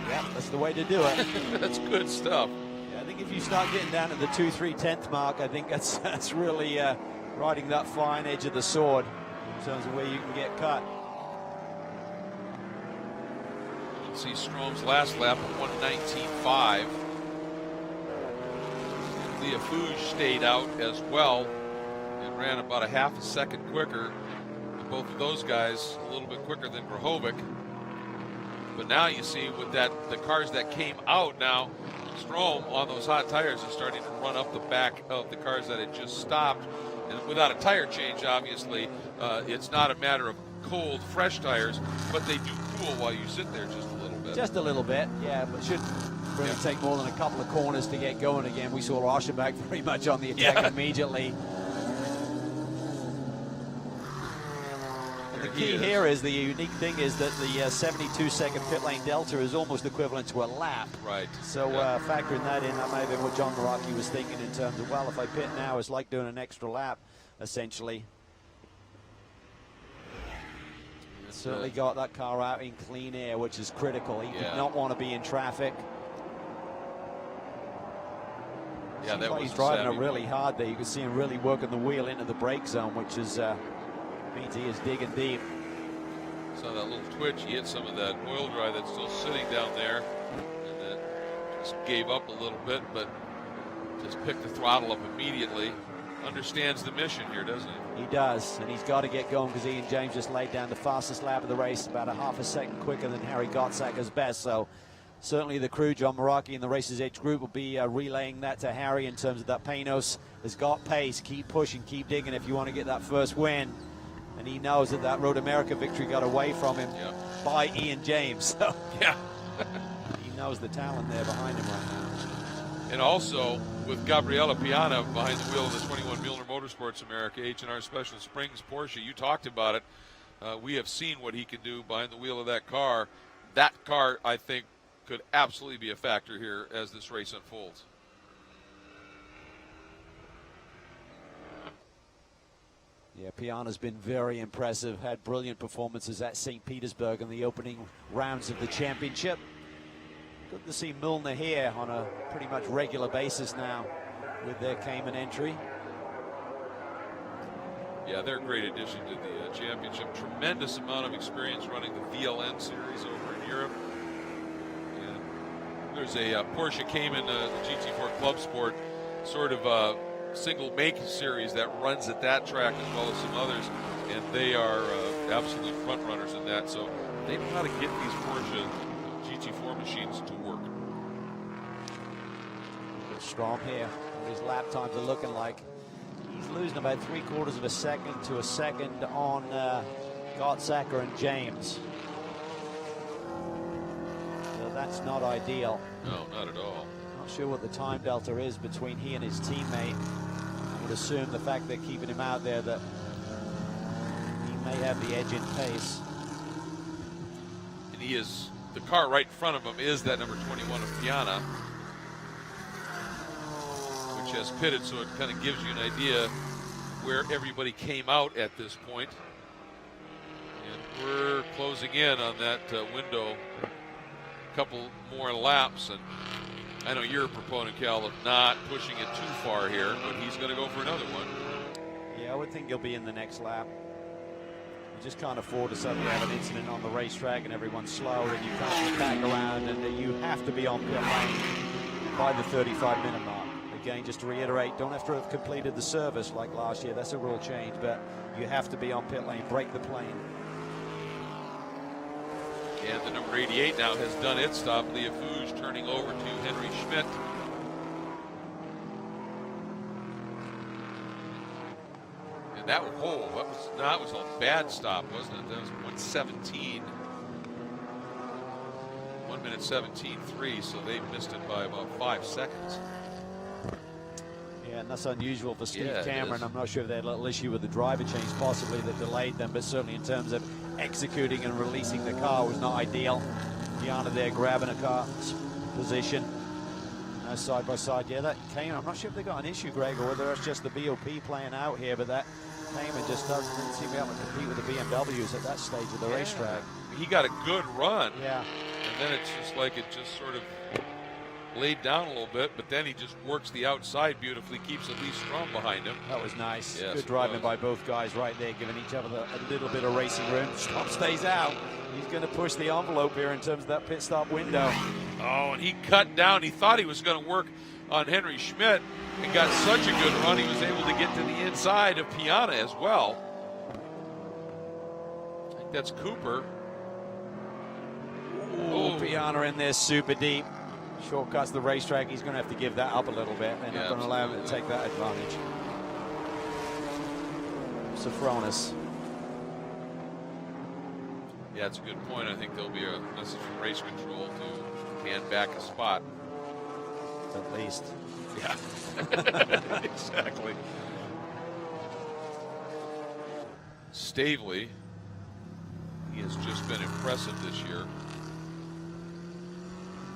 [SPEAKER 2] Yeah, that's the way to do it.
[SPEAKER 1] That's good stuff.
[SPEAKER 2] I think if you start getting down to the 2/3/10 mark, I think that's really riding that fine edge of the sword in terms of where you can get cut.
[SPEAKER 1] You see Strom's last lap at 1:19.5. Leah Fouge stayed out as well and ran about a half a second quicker. Both of those guys a little bit quicker than Grahovic. But now you see with that, the cars that came out now, Strom on those hot tires is starting to run up the back of the cars that had just stopped. And without a tire change, obviously, it's not a matter of cold, fresh tires, but they do cool while you sit there just a little bit.
[SPEAKER 2] Just a little bit, yeah, but should really take more than a couple of corners to get going again. We saw Rauschenbach pretty much on the attack immediately. The key here is the unique thing is that the 72-second pit lane delta is almost equivalent to a lap.
[SPEAKER 1] Right.
[SPEAKER 2] So factoring that in, that may have been what John Maraki was thinking in terms of, well, if I pit now, it's like doing an extra lap, essentially. Certainly got that car out in clean air, which is critical. He did not want to be in traffic.
[SPEAKER 1] Yeah, that was
[SPEAKER 2] he's driving it really hard there. You can see him really working the wheel into the brake zone, which is means he is digging deep.
[SPEAKER 1] Saw that little twitch. He hit some of that oil dry that's still sitting down there, and then just gave up a little bit, but just picked the throttle up immediately. Understands the mission here, doesn't he?
[SPEAKER 2] He does, and he's got to get going because Ian James just laid down the fastest lap of the race, about a half a second quicker than Harry Gottsaka's best. So certainly the crew, John Maraki and the Races Edge group, will be relaying that to Harry in terms of that Panos has got pace. Keep pushing, keep digging if you want to get that first win. And he knows that that Road America victory got away from him by Ian James. So he knows the talent there behind him right now.
[SPEAKER 1] And also with Gabriela Piana behind the wheel of the 21 Mueller Motorsports America H&R Special Springs Porsche. You talked about it. We have seen what he can do behind the wheel of that car. That car, I think, could absolutely be a factor here as this race unfolds.
[SPEAKER 2] Yeah, Piana's been very impressive, had brilliant performances at St. Petersburg in the opening rounds of the championship. Good to see Milner here on a pretty much regular basis now with their Cayman entry.
[SPEAKER 1] Yeah, they're a great addition to the championship. Tremendous amount of experience running the VLN series over in Europe. And there's a Porsche Cayman, the GT4 Club Sport, sort of single make series that runs at that track as well as some others, and they are absolute front runners in that. So they know how to get these Porsche GT4 machines to work.
[SPEAKER 2] Strom here, what his lap times are looking like. He's losing about 3/4 of a second to a second on Gottsaka and James. So that's not ideal.
[SPEAKER 1] No, not at all.
[SPEAKER 2] Not sure what the time delta is between he and his teammate. I would assume the fact they're keeping him out there that he may have the edge in pace.
[SPEAKER 1] And he is, the car right in front of him is that number 21 of Piana, which just pitted, so it kind of gives you an idea where everybody came out at this point. And we're closing in on that window. A couple more laps, and I know you're a proponent, Cal, of not pushing it too far here, but he's going to go for another one.
[SPEAKER 2] Yeah, I would think he'll be in the next lap. You just can't afford to suddenly have an incident on the racetrack and everyone's slow and you can't get back around, and you have to be on pit lane by the 35-minute mark. Again, just to reiterate, don't have to have completed the service like last year. That's a rule change, but you have to be on pit lane, break the plane.
[SPEAKER 1] And the number 88 now has done its stop. Leah Fouge turning over to Henry Schmidt. And that was a bad stop, wasn't it? That was 1:17. 1 minute 17.3, so they missed it by about 5 seconds.
[SPEAKER 2] Yeah, and that's unusual for Steve
[SPEAKER 1] Yeah,
[SPEAKER 2] Cameron. I'm not sure if they had a little issue with the driver change possibly that delayed them, but certainly in terms of executing and releasing the car was not ideal. Piana there grabbing a car's position. Side by side. Yeah, that came. I'm not sure if they got an issue, Greg, or whether that's just the BOP playing out here, but that Cayman just didn't seem to be able to compete with the BMWs at that stage of the racetrack.
[SPEAKER 1] He got a good run.
[SPEAKER 2] Yeah.
[SPEAKER 1] And then it's just like it just sort of laid down a little bit, but then he just works the outside beautifully, keeps at least Strom behind him.
[SPEAKER 2] That was nice.
[SPEAKER 1] Yes,
[SPEAKER 2] good driving by both guys right there, giving each other a little bit of racing room. Strom stays out. He's going to push the envelope here in terms of that pit stop window.
[SPEAKER 1] Oh, and he cut down. He thought he was going to work on Henry Schmidt and got such a good run, he was able to get to the inside of Piana as well. I think that's Cooper.
[SPEAKER 2] Oh, Piana in there super deep. Shortcuts the racetrack. He's going to have to give that up a little bit. They're not going to allow him to take that advantage. Sofronis.
[SPEAKER 1] Yeah, that's a good point. I think there'll be a message from race control to hand back a spot.
[SPEAKER 2] At least.
[SPEAKER 1] Yeah, exactly. Stavely, he has just been impressive this year.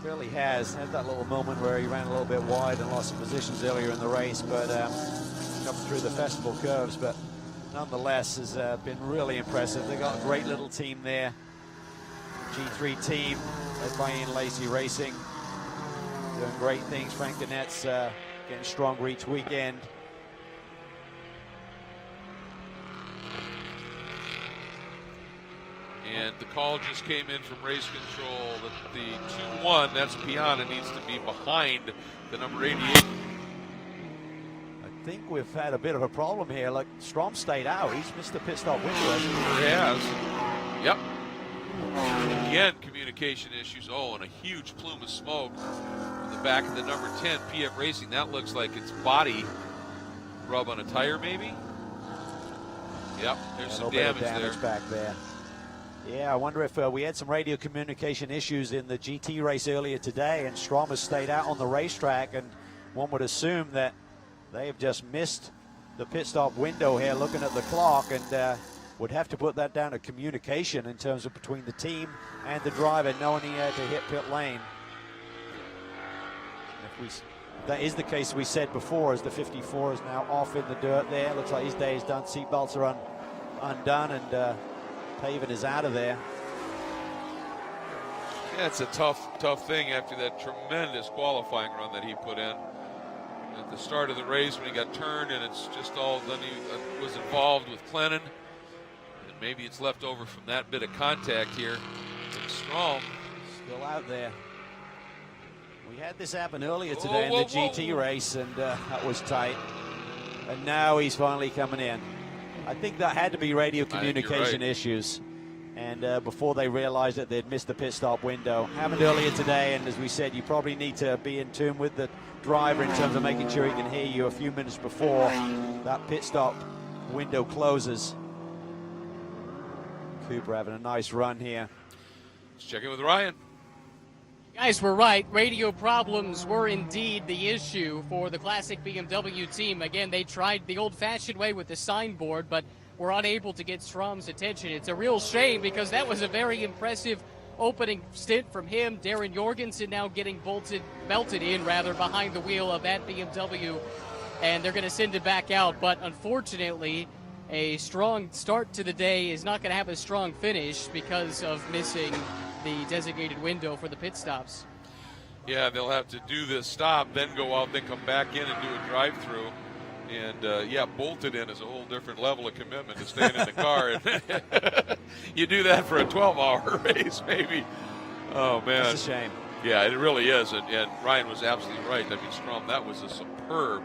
[SPEAKER 2] Really has had that little moment where he ran a little bit wide and lost some positions earlier in the race, but up through the festival curves, but nonetheless has been really impressive. They got a great little team there. G3 team led by Ian Lacey Racing, doing great things. Frank Ganette's getting stronger each weekend.
[SPEAKER 1] And the call just came in from race control that the 2-1, that's Piana, needs to be behind the number 88.
[SPEAKER 2] I think we've had a bit of a problem here. Like, Strom stayed out. He's missed the pit stop window.
[SPEAKER 1] He has. Yep. Again, communication issues. Oh, and a huge plume of smoke in the back of the number 10 PF Racing. That looks like it's body rub on a tire, maybe. Yep, there's some damage there.
[SPEAKER 2] Back there. Yeah, I wonder if we had some radio communication issues in the GT race earlier today, and Strom has stayed out on the racetrack, and one would assume that they've just missed the pit stop window here looking at the clock, and would have to put that down to communication in terms of between the team and the driver knowing he had to hit pit lane. If that is the case we said before, as the 54 is now off in the dirt there. Looks like his day is done. Seatbelts are undone, and Pavin is out of there.
[SPEAKER 1] Yeah, it's a tough thing after that tremendous qualifying run that he put in at the start of the race when he got turned, and it's just all then he was involved with Clennon, and maybe it's left over from that bit of contact here. Strom
[SPEAKER 2] still out there. We had this happen earlier today in the GT race, and that was tight. And now he's finally coming in. I think that had to be radio communication issues. And before they realized that they'd missed the pit stop window. Happened earlier today, and as we said, you probably need to be in tune with the driver in terms of making sure he can hear you a few minutes before that pit stop window closes. Cooper having a nice run here.
[SPEAKER 1] Let's check in with Ryan.
[SPEAKER 3] Guys were right. Radio problems were indeed the issue for the classic BMW team. Again, they tried the old-fashioned way with the signboard, but were unable to get Strom's attention. It's a real shame because that was a very impressive opening stint from him. Darren Jorgensen now getting belted in behind the wheel of that BMW, and they're going to send it back out. But unfortunately, a strong start to the day is not going to have a strong finish because of missing the designated window for the pit stops.
[SPEAKER 1] Yeah, they'll have to do this stop, then go out, then come back in and do a drive-through. And, yeah, bolted in is a whole different level of commitment to staying in the car. You do that for a 12-hour race, maybe. Oh, man.
[SPEAKER 2] That's a shame.
[SPEAKER 1] Yeah, it really is. And Ryan was absolutely right. I mean, Strom, that was a superb,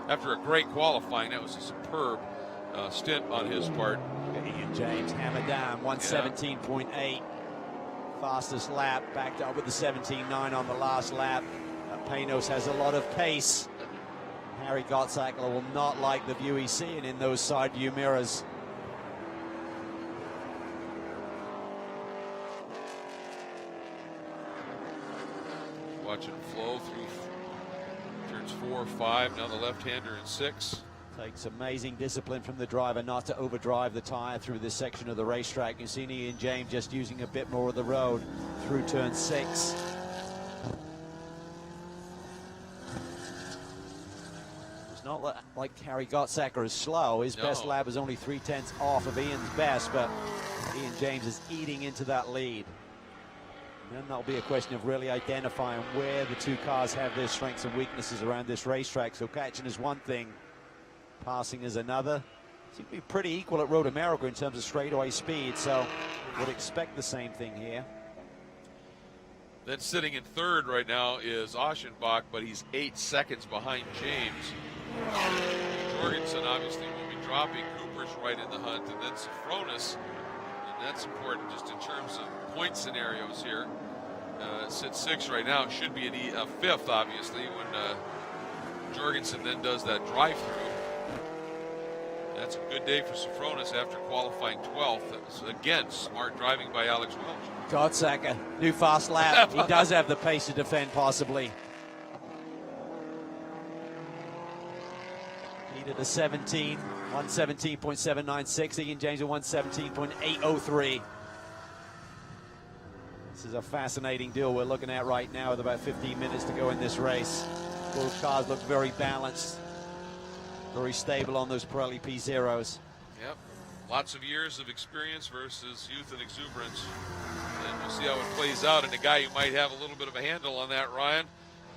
[SPEAKER 1] after a great qualifying, that was a superb stint on his part.
[SPEAKER 2] Ian James hammered down 117.8. Fastest lap, backed up with the 17.9 on the last lap. Panos has a lot of pace. Harry Gottsackler will not like the view he's seeing in those side view mirrors.
[SPEAKER 1] Watch it flow through turns 4, 5, now the left-hander in 6.
[SPEAKER 2] Takes amazing discipline from the driver not to overdrive the tire through this section of the racetrack. You see Ian James just using a bit more of the road through turn 6. It's not like Harry Gottsackler is slow. His best lap is only 0.3 off of Ian's best, but Ian James is eating into that lead. And then that'll be a question of really identifying where the two cars have their strengths and weaknesses around this racetrack. So catching is one thing, passing is another. Seem to be pretty equal at Road America in terms of straightaway speed, so would expect the same thing here.
[SPEAKER 1] Then sitting in third right now is Aschenbach, but he's 8 seconds behind James. Jorgensen obviously will be dropping. Cooper's right in the hunt, and then Sofronis, and that's important just in terms of point scenarios here. Sits 6 right now, should be a 5th obviously when Jorgensen then does that drive-through. That's a good day for Sofronis after qualifying 12th. That was, again, smart driving by Alex Welch.
[SPEAKER 2] Gottsacker, new fast lap. He does have the pace to defend, possibly. Needed a 17, 117.796. Ian James at 117.803. This is a fascinating deal we're looking at right now with about 15 minutes to go in this race. Both cars look very balanced. Very stable on those Pirelli P0s.
[SPEAKER 1] Yep. Lots of years of experience versus youth and exuberance. And we'll see how it plays out. And the guy who might have a little bit of a handle on that, Ryan,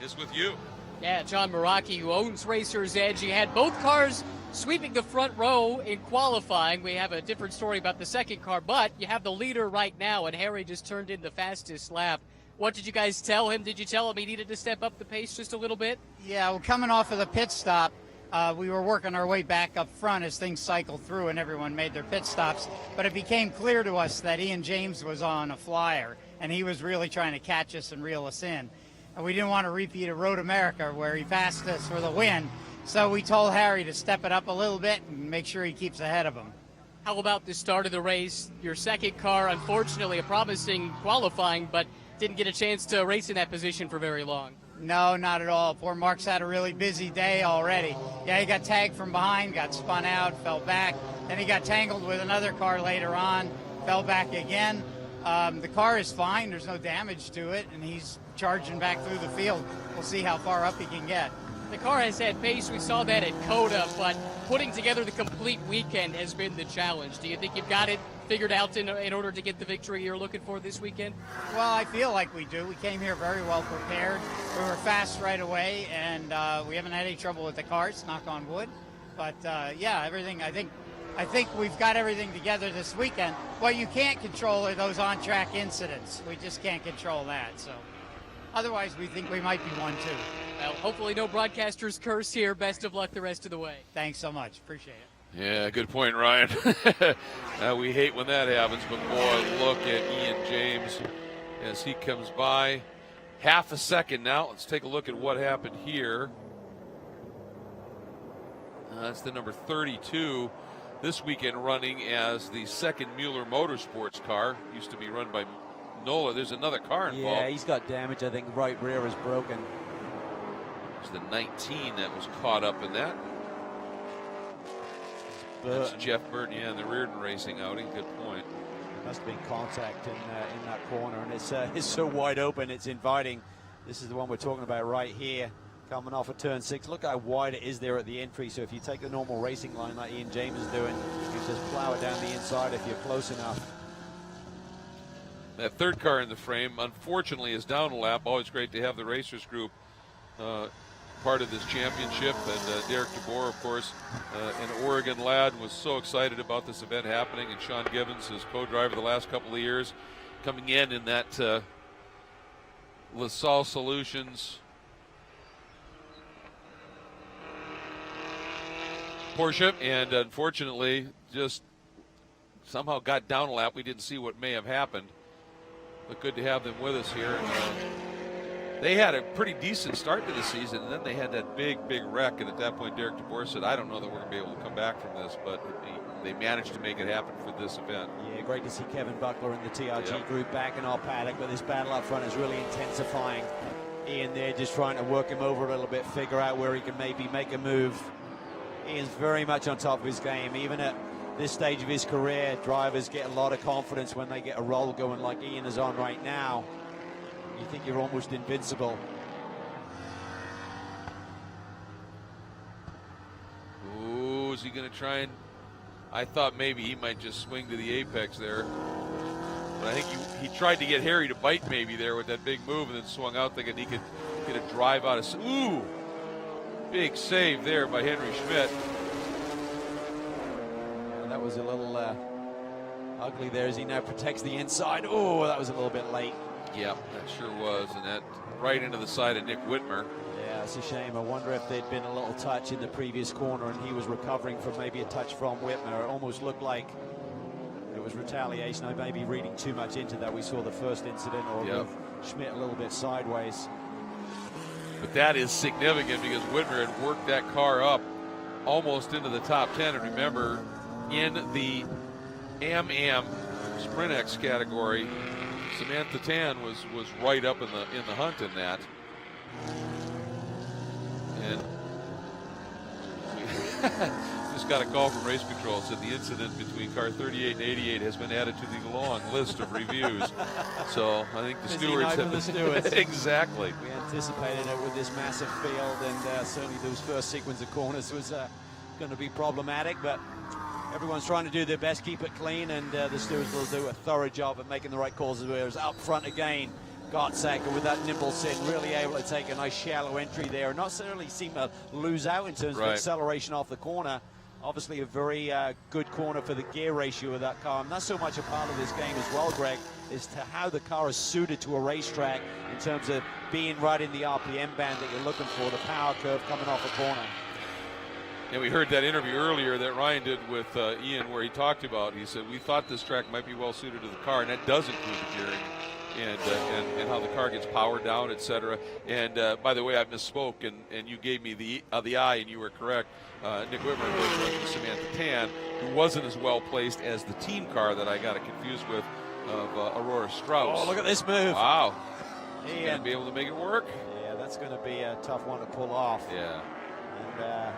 [SPEAKER 1] is with you.
[SPEAKER 3] Yeah, John Meraki, who owns Racer's Edge. He had both cars sweeping the front row in qualifying. We have a different story about the second car, but you have the leader right now, and Harry just turned in the fastest lap. What did you guys tell him? Did you tell him he needed to step up the pace just a little bit?
[SPEAKER 6] Yeah, well, coming off of the pit stop, we were working our way back up front as things cycled through and everyone made their pit stops. But it became clear to us that Ian James was on a flyer, and he was really trying to catch us and reel us in. And we didn't want to repeat at Road America where he passed us for the win. So we told Harry to step it up a little bit and make sure he keeps ahead of him.
[SPEAKER 3] How about the start of the race? Your second car, unfortunately, a promising qualifying, but didn't get a chance to race in that position for very long.
[SPEAKER 6] No, not at all. Poor Mark's had a really busy day already. Yeah, he got tagged from behind, got spun out, fell back. Then he got tangled with another car later on, fell back again. The car is fine. There's no damage to it, and he's charging back through the field. We'll see how far up he can get.
[SPEAKER 3] The car has had pace. We saw that at COTA, but putting together the complete weekend has been the challenge. Do you think you've got it figured out in order to get the victory you're looking for this weekend?
[SPEAKER 6] Well, I feel like we do. We came here very well prepared. We were fast right away, and we haven't had any trouble with the cars, knock on wood. But, yeah, everything, I think we've got everything together this weekend. What you can't control are those on-track incidents. We just can't control that. So otherwise, we think we might be 1-2.
[SPEAKER 3] Well, hopefully no broadcaster's curse here. Best of luck the rest of the way.
[SPEAKER 6] Thanks so much. Appreciate it.
[SPEAKER 1] Yeah, good point, Ryan. We hate when that happens, but boy, look at Ian James as he comes by. Half a second now. Let's take a look at what happened here. That's the number 32 this weekend, running as the second Mueller Motorsports car. Used to be run by Nola. There's another car involved.
[SPEAKER 2] Yeah, he's got damage. I think right rear is broken.
[SPEAKER 1] It's the 19 that was caught up in that. That's Jeff Burton, yeah, in the Reardon Racing outing. Good point.
[SPEAKER 2] Must have been contact in that corner, and it's so wide open, it's inviting. This is the one we're talking about right here, coming off of turn 6. Look how wide it is there at the entry. So if you take the normal racing line like Ian James is doing, you can just plow it down the inside if you're close enough.
[SPEAKER 1] That third car in the frame, unfortunately, is down a lap. Always great to have the Racers group part of this championship. And Derek DeBoer, of course, an Oregon lad, was so excited about this event happening. And Sean Gibbons, his co-driver the last couple of years, coming in that LaSalle Solutions Porsche, and unfortunately just somehow got down a lap. We didn't see what may have happened, but good to have them with us here. They had a pretty decent start to the season, and then they had that big wreck, and at that point Derek DeBoer said, I don't know that we're going to be able to come back from this, but they managed to make it happen for this event.
[SPEAKER 2] Yeah, great to see Kevin Buckler and the TRG group back in our paddock, but this battle up front is really intensifying. Ian there just trying to work him over a little bit, figure out where he can maybe make a move. Ian's very much on top of his game. Even at this stage of his career, drivers get a lot of confidence when they get a roll going like Ian is on right now. You think you're almost invincible.
[SPEAKER 1] Ooh, is he going to try and... I thought maybe he might just swing to the apex there. But I think he tried to get Harry to bite maybe there with that big move, and then swung out thinking he could get a drive out of... Ooh! Big save there by Henry Schmidt.
[SPEAKER 2] Yeah, that was a little ugly there as he now protects the inside. Oh, that was a little bit late.
[SPEAKER 1] Yeah, that sure was, and that right into the side of Nick Whitmer.
[SPEAKER 2] Yeah, it's a shame. I wonder if there'd been a little touch in the previous corner and he was recovering from maybe a touch from Whitmer. It almost looked like it was retaliation. I may be reading too much into that. We saw the first incident, or with Schmidt a little bit sideways.
[SPEAKER 1] But that is significant because Whitmer had worked that car up almost into the top 10. And remember, in the Am Sprint X category, Samantha Tan was right up in the hunt in that. And we just got a call from race control, said the incident between car 38 and 88 has been added to the long list of reviews. So I think the stewards have been exactly.
[SPEAKER 2] We anticipated it with this massive field, and certainly those first sequence of corners was going to be problematic, but everyone's trying to do their best, keep it clean, and the stewards will do a thorough job of making the right calls. Whereas up front again, Gottsacker with that nimble sit, really able to take a nice shallow entry there, and not necessarily seem to lose out in terms of acceleration off the corner. Obviously a very good corner for the gear ratio of that car, and that's so much a part of this game as well, Greg, is to how the car is suited to a racetrack in terms of being right in the RPM band that you're looking for, the power curve coming off a corner.
[SPEAKER 1] And we heard that interview earlier that Ryan did with Ian, where he talked about, he said, we thought this track might be well suited to the car, and that does include the gearing and how the car gets powered down, etc. And by the way, I misspoke, and you gave me the eye, and you were correct. Nick Whitmer was Samantha Tan, who wasn't as well placed as the team car that I got it confused with of Aurora Strauss.
[SPEAKER 2] Oh, look at this move.
[SPEAKER 1] Wow. He's going to be able to make it work.
[SPEAKER 2] Yeah, that's going to be a tough one to pull off.
[SPEAKER 1] Yeah.
[SPEAKER 2] And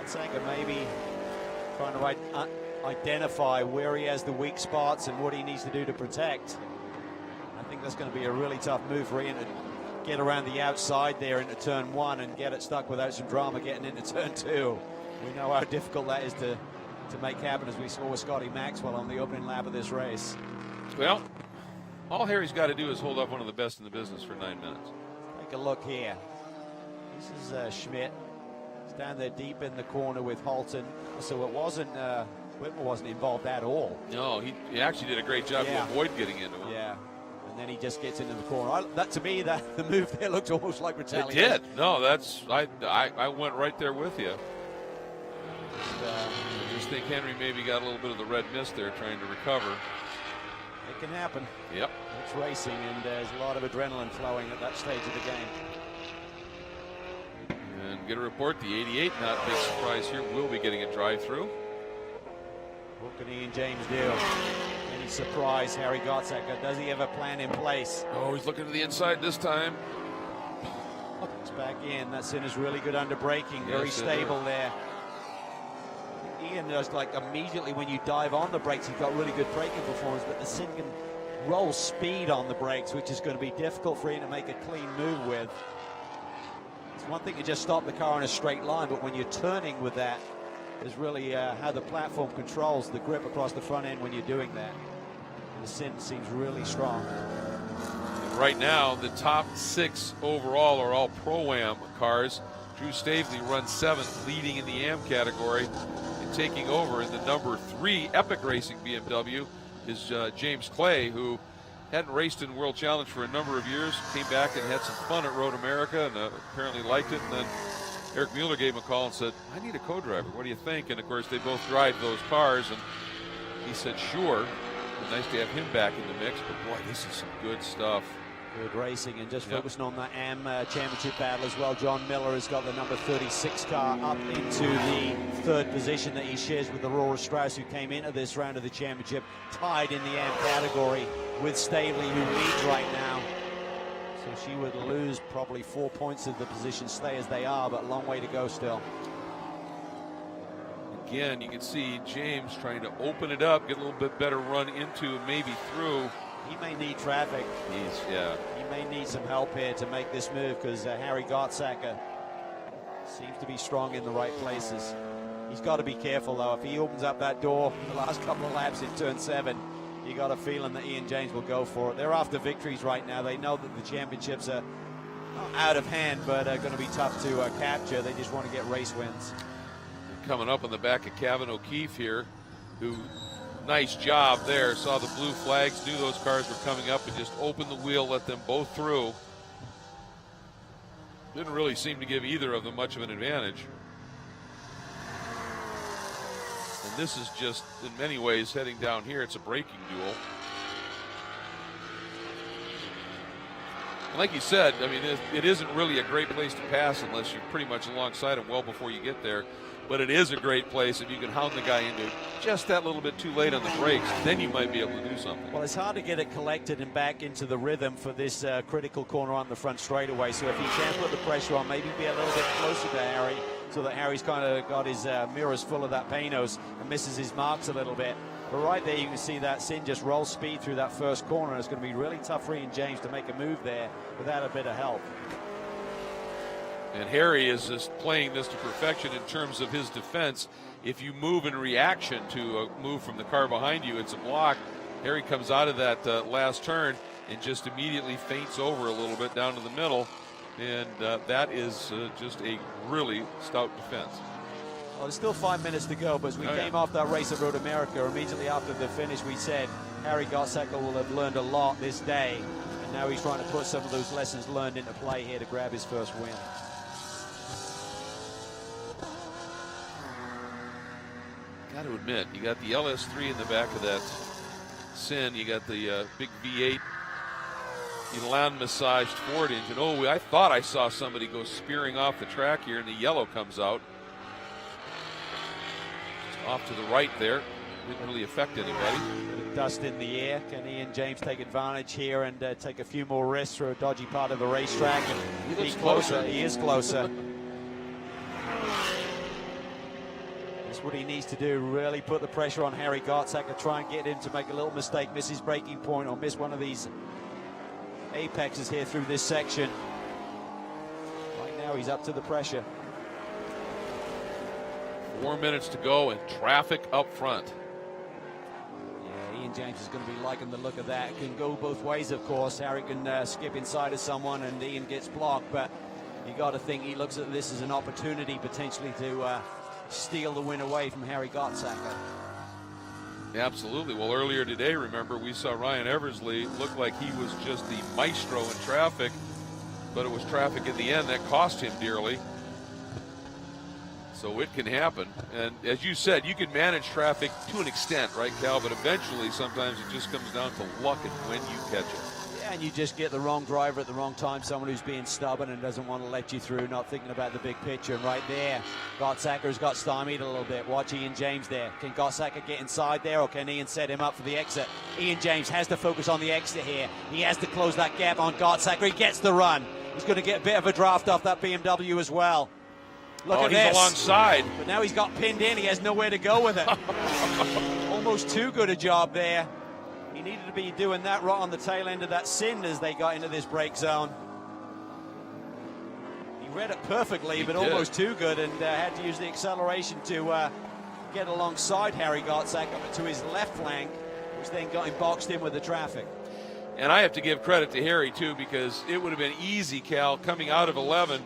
[SPEAKER 2] Gottsacker maybe trying to identify where he has the weak spots and what he needs to do to protect. I think that's going to be a really tough move for Ian to get around the outside there into turn 1 and get it stuck without some drama getting into turn 2. We know how difficult that is to make happen, as we saw with Scotty Maxwell on the opening lap of this race.
[SPEAKER 1] Well, all Harry's got to do is hold up one of the best in the business for 9 minutes.
[SPEAKER 2] Take a look here. This is Schmidt. He's down there deep in the corner with Halton. So it wasn't, Whitmer wasn't involved at all.
[SPEAKER 1] No, he actually did a great job to avoid getting into him.
[SPEAKER 2] Yeah. And then he just gets into the corner. That, to me, the move there looked almost like retaliation.
[SPEAKER 1] It did. No, I went right there with you. I just think Henry maybe got a little bit of the red mist there trying to recover.
[SPEAKER 2] It can happen.
[SPEAKER 1] Yep.
[SPEAKER 2] It's racing, and there's a lot of adrenaline flowing at that stage of the game.
[SPEAKER 1] And get a report, the 88, not a big surprise here, will be getting a drive-through.
[SPEAKER 2] What can Ian James do? Any surprise, Harry Gottsacker? Does he have a plan in place?
[SPEAKER 1] Oh, he's looking to the inside this time.
[SPEAKER 2] It's back in. That Sin is really good under braking. Very stable there. Ian Ian does, like immediately when you dive on the brakes, he's got really good braking performance, but the Sin can roll speed on the brakes, which is going to be difficult for Ian to make a clean move with. It's one thing to just stop the car in a straight line, but when you're turning with that, is really how the platform controls the grip across the front end when you're doing that. The Sin seems really strong.
[SPEAKER 1] And right now, the top 6 overall are all Pro-Am cars. Drew Stavely runs 7th, leading in the AM category, and taking over in the number 3 Epic Racing BMW is James Clay, who hadn't raced in World Challenge for a number of years, came back and had some fun at Road America, and apparently liked it. And then Eric Mueller gave him a call and said, I need a co-driver. What do you think? And of course, they both drive those cars, and he said, sure. It's nice to have him back in the mix, but boy, this is some good stuff.
[SPEAKER 2] Good racing, and just focusing on the AM championship battle as well. John Miller has got the number 36 car up into the 3rd position that he shares with Aurora Strauss, who came into this round of the championship tied in the AM category with Stavely, who leads right now. So she would lose probably 4 points of the position, stay as they are, but a long way to go still.
[SPEAKER 1] Again, you can see James trying to open it up, get a little bit better run into, maybe through.
[SPEAKER 2] He may need traffic. He may need some help here to make this move, because Harry Gottsacker seems to be strong in the right places. He's got to be careful, though. If he opens up that door in the last couple of laps in turn 7, you got a feeling that Ian James will go for it. They're after victories right now. They know that the championships are not out of hand, but are going to be tough to capture. They just want to get race wins.
[SPEAKER 1] Coming up on the back of Kevin O'Keefe here, who, nice job there, saw the blue flags, knew those cars were coming up, and just opened the wheel, let them both through. Didn't really seem to give either of them much of an advantage. And this is just, in many ways, heading down here, it's a braking duel. And like you said, I mean, it isn't really a great place to pass unless you're pretty much alongside him well before you get there. But it is a great place if you can hound the guy into just that little bit too late on the brakes. Then you might be able to do something.
[SPEAKER 2] Well, it's hard to get it collected and back into the rhythm for this critical corner on the front straightaway. So if he can put the pressure on, maybe be a little bit closer to Harry, so that Harry's kind of got his mirrors full of that panos and misses his marks a little bit. But right there, you can see that Sin just roll speed through that first corner. And it's going to be really tough for Ian James to make a move there without a bit of help.
[SPEAKER 1] And Harry is just playing this to perfection in terms of his defense. If you move in reaction to a move from the car behind you, it's a block. Harry comes out of that last turn and just immediately feints over a little bit down to the middle. And that is just a really stout defense.
[SPEAKER 2] Well, there's still 5 minutes to go, but as we came off that race at Road America, immediately after the finish, we said Harry Gottsacker will have learned a lot this day. And now he's trying to put some of those lessons learned into play here to grab his first win.
[SPEAKER 1] Got to admit, you got the LS3 in the back of that Sin. You got the big V8 Elan massaged Ford engine. Oh, I thought I saw somebody go spearing off the track here, and the yellow comes out. Just off to the right there. Didn't really affect anybody.
[SPEAKER 2] Dust in the air. Can Ian James take advantage here and take a few more risks through a dodgy part of the racetrack? And
[SPEAKER 1] He's closer.
[SPEAKER 2] He is closer. That's what he needs to do, really put the pressure on Harry Gottsacker, try and get him to make a little mistake, miss his braking point, or miss one of these apexes here through this section. Right now he's up to the pressure.
[SPEAKER 1] 4 minutes to go and traffic up front.
[SPEAKER 2] Yeah, Ian James is going to be liking the look of that. It can go both ways, of course. Harry can skip inside of someone and Ian gets blocked, but you got to think he looks at this as an opportunity potentially to steal the win away from Harry Gottsacker.
[SPEAKER 1] Absolutely. Well, earlier today, remember, we saw Ryan Eversley look like he was just the maestro in traffic, but it was traffic in the end that cost him dearly. So it can happen. And as you said, you can manage traffic to an extent, right, Cal? But eventually, sometimes it just comes down to luck and when you catch it.
[SPEAKER 2] Yeah, and you just get the wrong driver at the wrong time, someone who's being stubborn and doesn't want to let you through, not thinking about the big picture. And right there, Gottsacker's got stymied a little bit. Watch Ian James there. Can Gottsacker get inside there, or can Ian set him up for the exit? Ian James has to focus on the exit here. He has to close that gap on Gottsacker. He gets the run. He's going to get a bit of a draft off that BMW as well. Look at
[SPEAKER 1] he's
[SPEAKER 2] this.
[SPEAKER 1] alongside.
[SPEAKER 2] But now he's got pinned in. He has nowhere to go with it. Almost too good a job there. He needed to be doing that right on the tail end of that sin as they got into this brake zone. He read it perfectly, but almost too good, and had to use the acceleration to get alongside Harry Gottsack up to his left flank, which then got him boxed in with the traffic.
[SPEAKER 1] And I have to give credit to Harry, too, because it would have been easy, Cal, coming out of 11.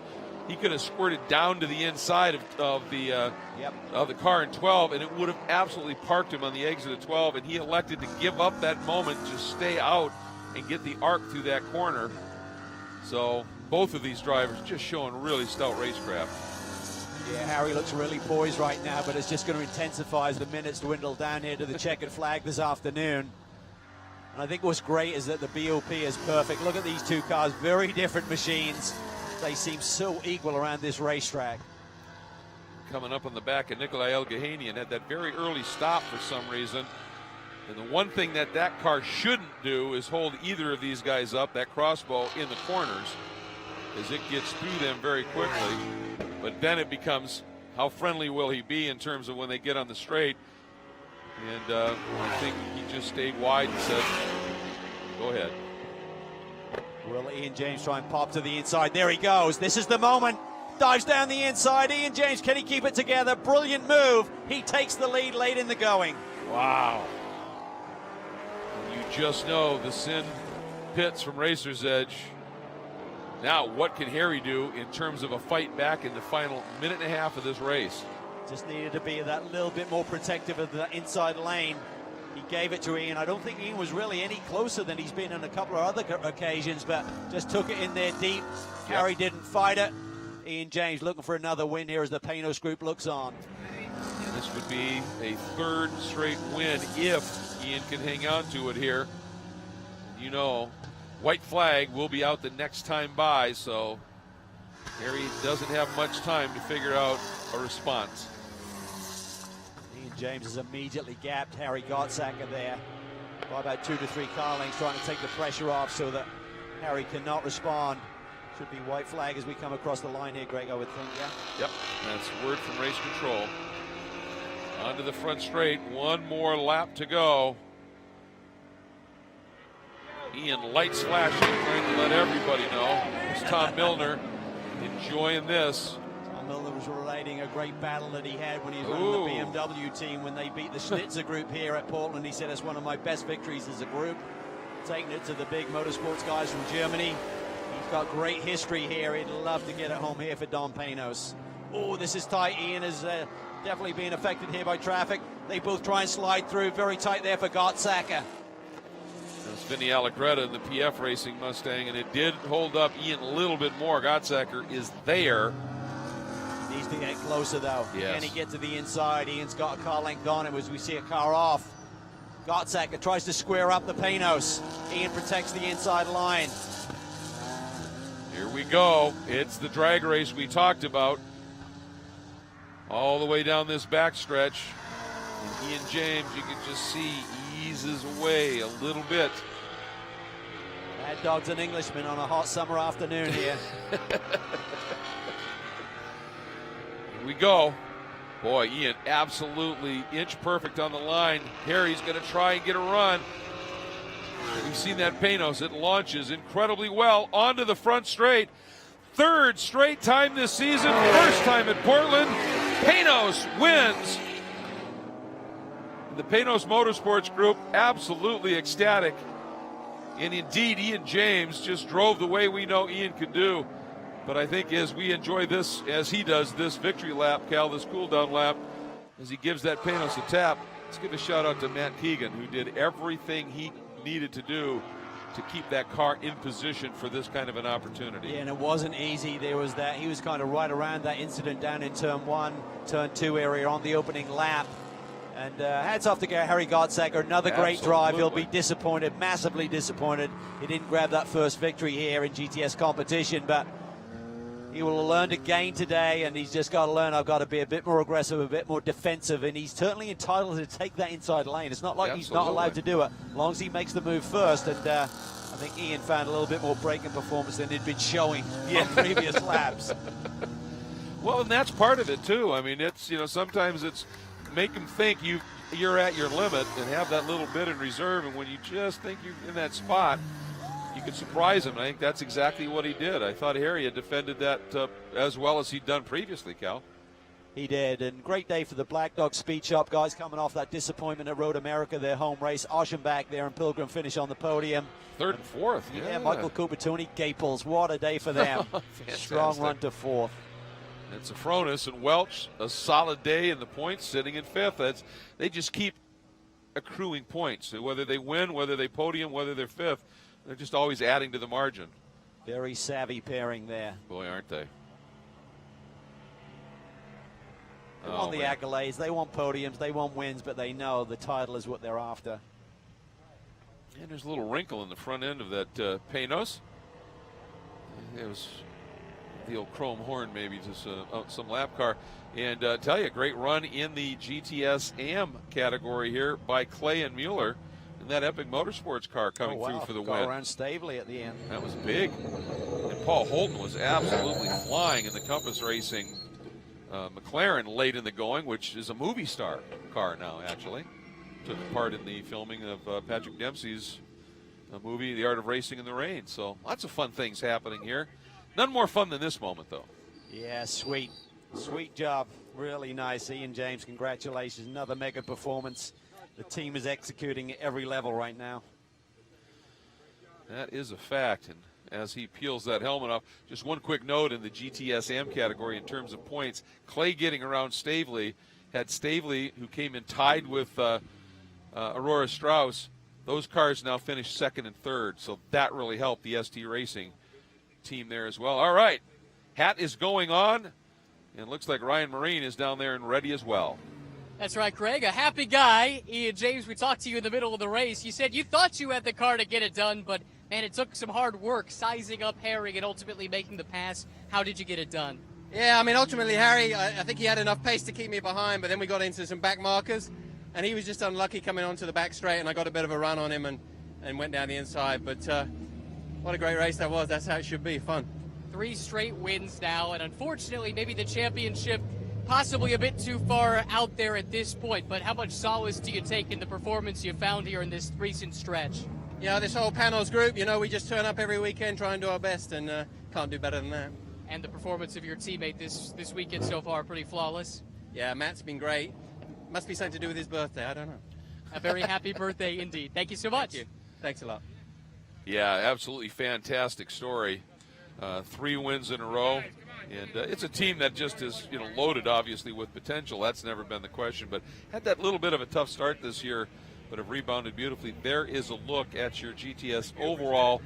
[SPEAKER 1] He could have squirted down to the inside of the car in 12, and it would have absolutely parked him on the exit of 12, and he elected to give up that moment, just stay out and get the arc through that corner. So both of these drivers just showing really stout racecraft.
[SPEAKER 2] Yeah, Harry looks really poised right now, but it's just going to intensify as the minutes dwindle down here to the checkered flag this afternoon. And I think what's great is that the BOP is perfect. Look at these two cars, very different machines. They seem so equal around this racetrack.
[SPEAKER 1] Coming up on the back of Nikolai Elgahanian at that very early stop for some reason. And the one thing that car shouldn't do is hold either of these guys up, that crossbow, in the corners, as it gets through them very quickly. But then it becomes, how friendly will he be in terms of when they get on the straight? And I think he just stayed wide and said, go ahead.
[SPEAKER 2] Will Ian James try and pop to the inside? There he goes. This is the moment. Dives down the inside. Ian James, can he keep it together? Brilliant move. He takes the lead late in the going.
[SPEAKER 1] Wow. You just know the Sin pits from Racer's Edge. Now, what can Harry do in terms of a fight back in the final minute and a half of this race?
[SPEAKER 2] Just needed to be that little bit more protective of the inside lane. He gave it to Ian. I don't think Ian was really any closer than he's been on a couple of other occasions, but just took it in there deep. Harry didn't fight it. Ian James looking for another win here as the Panos group looks on.
[SPEAKER 1] And this would be a third straight win if Ian can hang on to it here. You know, white flag will be out the next time by, so Harry doesn't have much time to figure out a response.
[SPEAKER 2] Ian James has immediately gapped Harry Gottsacker there by about 2 to 3 car lengths, trying to take the pressure off so that Harry cannot respond. Should be white flag as we come across the line here, Greg, I would think, yeah?
[SPEAKER 1] Yep, that's word from race control. Onto the front straight, one more lap to go. Ian lights flashing, trying to let everybody know. It's Tom Milner enjoying this.
[SPEAKER 2] Tom Milner was relating a great battle that he had when he was running the BMW team when they beat the Schnitzer group here at Portland. He said it's one of my best victories as a group, taking it to the big motorsports guys from Germany. He's got great history here. He'd love to get it home here for Don Panos. Oh, this is tight. Ian is definitely being affected here by traffic. They both try and slide through. Very tight there for Gottsacker.
[SPEAKER 1] That's Vinny Allegretta in the PF Racing Mustang, and it did hold up Ian a little bit more. Gottsacker is there.
[SPEAKER 2] Needs to get closer, though.
[SPEAKER 1] Yes.
[SPEAKER 2] Can he get to the inside? Ian's got a car length on him as we see a car off. Gottsacker tries to square up the Panos. Ian protects the inside line.
[SPEAKER 1] Here we go. It's the drag race we talked about. All the way down this backstretch. And Ian James, you can just see, eases away a little bit.
[SPEAKER 2] Mad Dog's an Englishman on a hot summer afternoon here.
[SPEAKER 1] Here we go. Boy, Ian absolutely inch perfect on the line. Harry's going to try and get a run. We've seen that Panos. It launches incredibly well onto the front straight. Third straight time this season. First time at Portland. Panos wins. The Panos Motorsports Group absolutely ecstatic. And indeed, Ian James just drove the way we know Ian could do. But I think as we enjoy this, as he does this victory lap, Cal, this cool down lap, as he gives that Panos a tap, let's give a shout out to Matt Keegan, who did everything he needed to do to keep that car in position for this kind of an opportunity.
[SPEAKER 2] Yeah, and it wasn't easy. There was that, he was kind of right around that incident down in turn 1, turn 2 area on the opening lap. And hats off to Harry Gottsacker, another great drive. He'll be disappointed, massively disappointed. He didn't grab that first victory here in GTS competition, but he will learn to gain today, and he's just got to learn, I've got to be a bit more aggressive, a bit more defensive, and he's certainly entitled to take that inside lane. It's not like he's not allowed to do it, as long as he makes the move first. And I think Ian found a little bit more braking performance than he'd been showing on previous laps.
[SPEAKER 1] Well, and that's part of it too. I mean, it's, you know, sometimes it's make them think you're at your limit and have that little bit in reserve, and when you just think you're in that spot, you can surprise him. I think that's exactly what he did. I thought Harry had defended that as well as he'd done previously, Cal.
[SPEAKER 2] He did, and great day for the Black Dog Speed Shop guys, coming off that disappointment at Road America, their home race. Oceanback there and Pilgrim finish on the podium.
[SPEAKER 1] Third and fourth,
[SPEAKER 2] yeah. Michael Cooper, Tony Gaples, what a day for them. Strong run to fourth.
[SPEAKER 1] And Safronis and Welch, a solid day in the points, sitting in fifth. They just keep accruing points. Whether they win, whether they podium, whether they're fifth, they're just always adding to the margin.
[SPEAKER 2] Very savvy pairing there.
[SPEAKER 1] Boy, aren't they?
[SPEAKER 2] They want the accolades, they want podiums, they want wins, but they know the title is what they're after.
[SPEAKER 1] And there's a little wrinkle in the front end of that Panos. It was the old chrome horn, maybe just some lap car. And tell you, a great run in the GTS-Am category here by Clay and Mueller. And that Epic Motorsports car coming through for the win.
[SPEAKER 2] Around Stavely at the end.
[SPEAKER 1] That was big. And Paul Holden was absolutely flying in the Compass Racing McLaren late in the going, which is a movie star car now, actually. Took part in the filming of Patrick Dempsey's movie, The Art of Racing in the Rain. So lots of fun things happening here. None more fun than this moment, though.
[SPEAKER 2] Yeah, sweet. Sweet job. Really nice. Ian James, congratulations. Another mega performance. The team is executing at every level right now.
[SPEAKER 1] That is a fact. And as he peels that helmet off, just one quick note in the GTS-Am category in terms of points. Clay getting around Stavely. Had Stavely, who came in tied with Aurora Strauss. Those cars now finished second and third. So that really helped the ST Racing team there as well. All right. Hat is going on. And looks like Ryan Marine is down there and ready as well.
[SPEAKER 3] That's right, Craig. A happy guy. Ian James, we talked to you in the middle of the race. You said you thought you had the car to get it done, but, man, it took some hard work sizing up Harry and ultimately making the pass. How did you get it done?
[SPEAKER 5] Yeah, I mean, ultimately, Harry, I think he had enough pace to keep me behind, but then we got into some back markers, and he was just unlucky coming onto the back straight, and I got a bit of a run on him and went down the inside. But what a great race that was. That's how it should be, fun.
[SPEAKER 3] 3 straight wins now, and unfortunately, maybe the championship possibly a bit too far out there at this point, but how much solace do you take in the performance you found here in this recent stretch?
[SPEAKER 5] Yeah, this whole Panos group, you know, we just turn up every weekend, try and do our best, and can't do better than that.
[SPEAKER 3] And the performance of your teammate this weekend so far, pretty flawless?
[SPEAKER 5] Yeah, Matt's been great. Must be something to do with his birthday, I don't know.
[SPEAKER 3] A very happy birthday indeed. Thank you so much.
[SPEAKER 5] Thank you. Thanks a lot.
[SPEAKER 1] Yeah, absolutely fantastic story. 3 wins in a row. And it's a team that just is, you know, loaded, obviously, with potential. That's never been the question. But had that little bit of a tough start this year, but have rebounded beautifully. There is a look at your GTS overall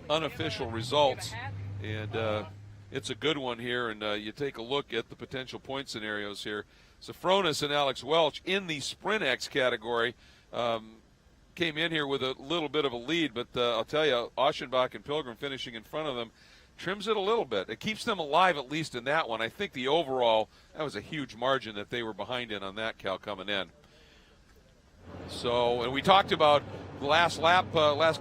[SPEAKER 1] unofficial results. And it's a good one here. And you take a look at the potential point scenarios here. Safronis and Alex Welch in the Sprint X category came in here with a little bit of a lead. But I'll tell you, Oschenbach and Pilgrim finishing in front of them trims it a little bit. It keeps them alive, at least in that one. I think the overall, that was a huge margin that they were behind in on that, Cal, coming in. So, and we talked about the last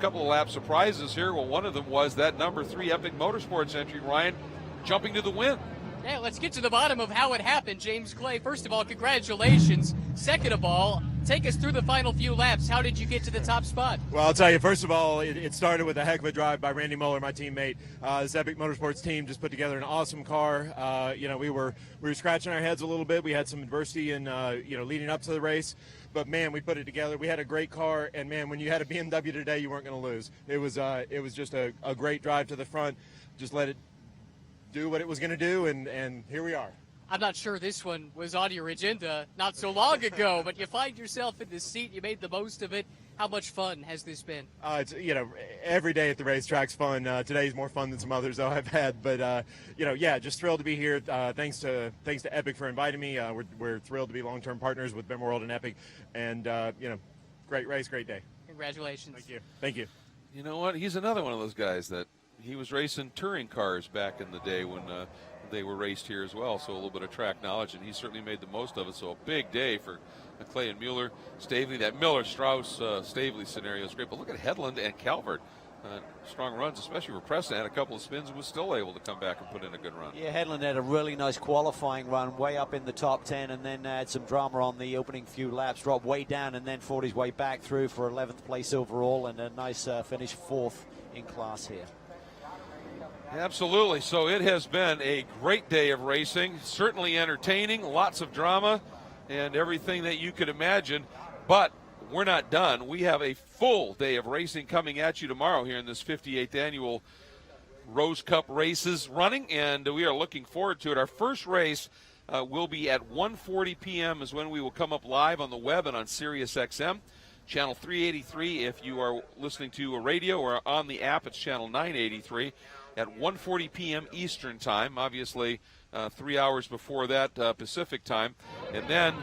[SPEAKER 1] couple of lap surprises here. Well, one of them was that number 3 Epic Motorsports entry, Ryan, jumping to the win.
[SPEAKER 3] Yeah, let's get to the bottom of how it happened, James Clay. First of all, congratulations. Second of all, take us through the final few laps. How did you get to the top spot?
[SPEAKER 7] Well, I'll tell you, first of all, it started with a heck of a drive by Randy Mueller, my teammate. This Epic Motorsports team just put together an awesome car. You know, we were scratching our heads a little bit. We had some adversity in, you know, leading up to the race. But, man, we put it together. We had a great car. And, man, when you had a BMW today, you weren't going to lose. It was just a great drive to the front. Just let it do what it was going to do, and here we are.
[SPEAKER 3] I'm not sure this one was on your agenda not so long ago, but you find yourself in this seat. You made the most of it. How much fun has this been?
[SPEAKER 7] It's, you know, every day at the racetrack's fun. Today's more fun than some others though I've had, but you know, yeah, just thrilled to be here. Thanks to Epic for inviting me. We're thrilled to be long-term partners with Bim World and Epic, and you know, great race, great day.
[SPEAKER 3] Congratulations.
[SPEAKER 7] Thank you. Thank you.
[SPEAKER 1] You know what? He's another one of those guys that he was racing touring cars back in the day when they were raced here as well, so a little bit of track knowledge, and he certainly made the most of it. So a big day for Clay and Mueller. Stavely, that Miller-Strauss Stavely scenario is great, but look at Headland and Calvert. strong runs, especially for Preston. Had a couple of spins and was still able to come back and put in a good run.
[SPEAKER 2] Yeah, Headland had a really nice qualifying run, way up in the top 10, and then had some drama on the opening few laps, dropped way down, and then fought his way back through for 11th place overall, and a nice finish 4th in class here.
[SPEAKER 1] Absolutely. So it has been a great day of racing, certainly entertaining, lots of drama, and everything that you could imagine. But we're not done. We have a full day of racing coming at you tomorrow here in this 58th annual Rose Cup races running, and we are looking forward to it. Our first race will be at 1:40 p.m. is when we will come up live on the web and on Sirius XM. Channel 383 if you are listening to a radio, or on the app, it's channel 983 at 1:40 p.m. Eastern time, obviously 3 hours before that Pacific time. And then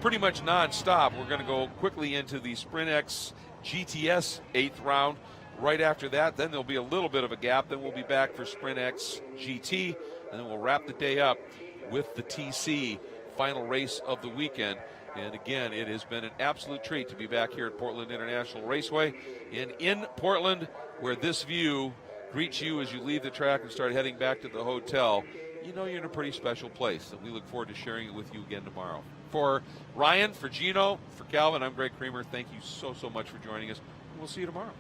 [SPEAKER 1] pretty much non-stop, we're going to go quickly into the Sprint X GTS 8th round. Right after that, then there'll be a little bit of a gap. Then we'll be back for Sprint X GT, and then we'll wrap the day up with the TC final race of the weekend. And again, it has been an absolute treat to be back here at Portland International Raceway, and in Portland, where this view greets you as you leave the track and start heading back to the hotel. You know you're in a pretty special place, and we look forward to sharing it with you again tomorrow. For Ryan, for Gino, for Calvin, I'm Greg Creamer. Thank you so much for joining us. We'll see you tomorrow.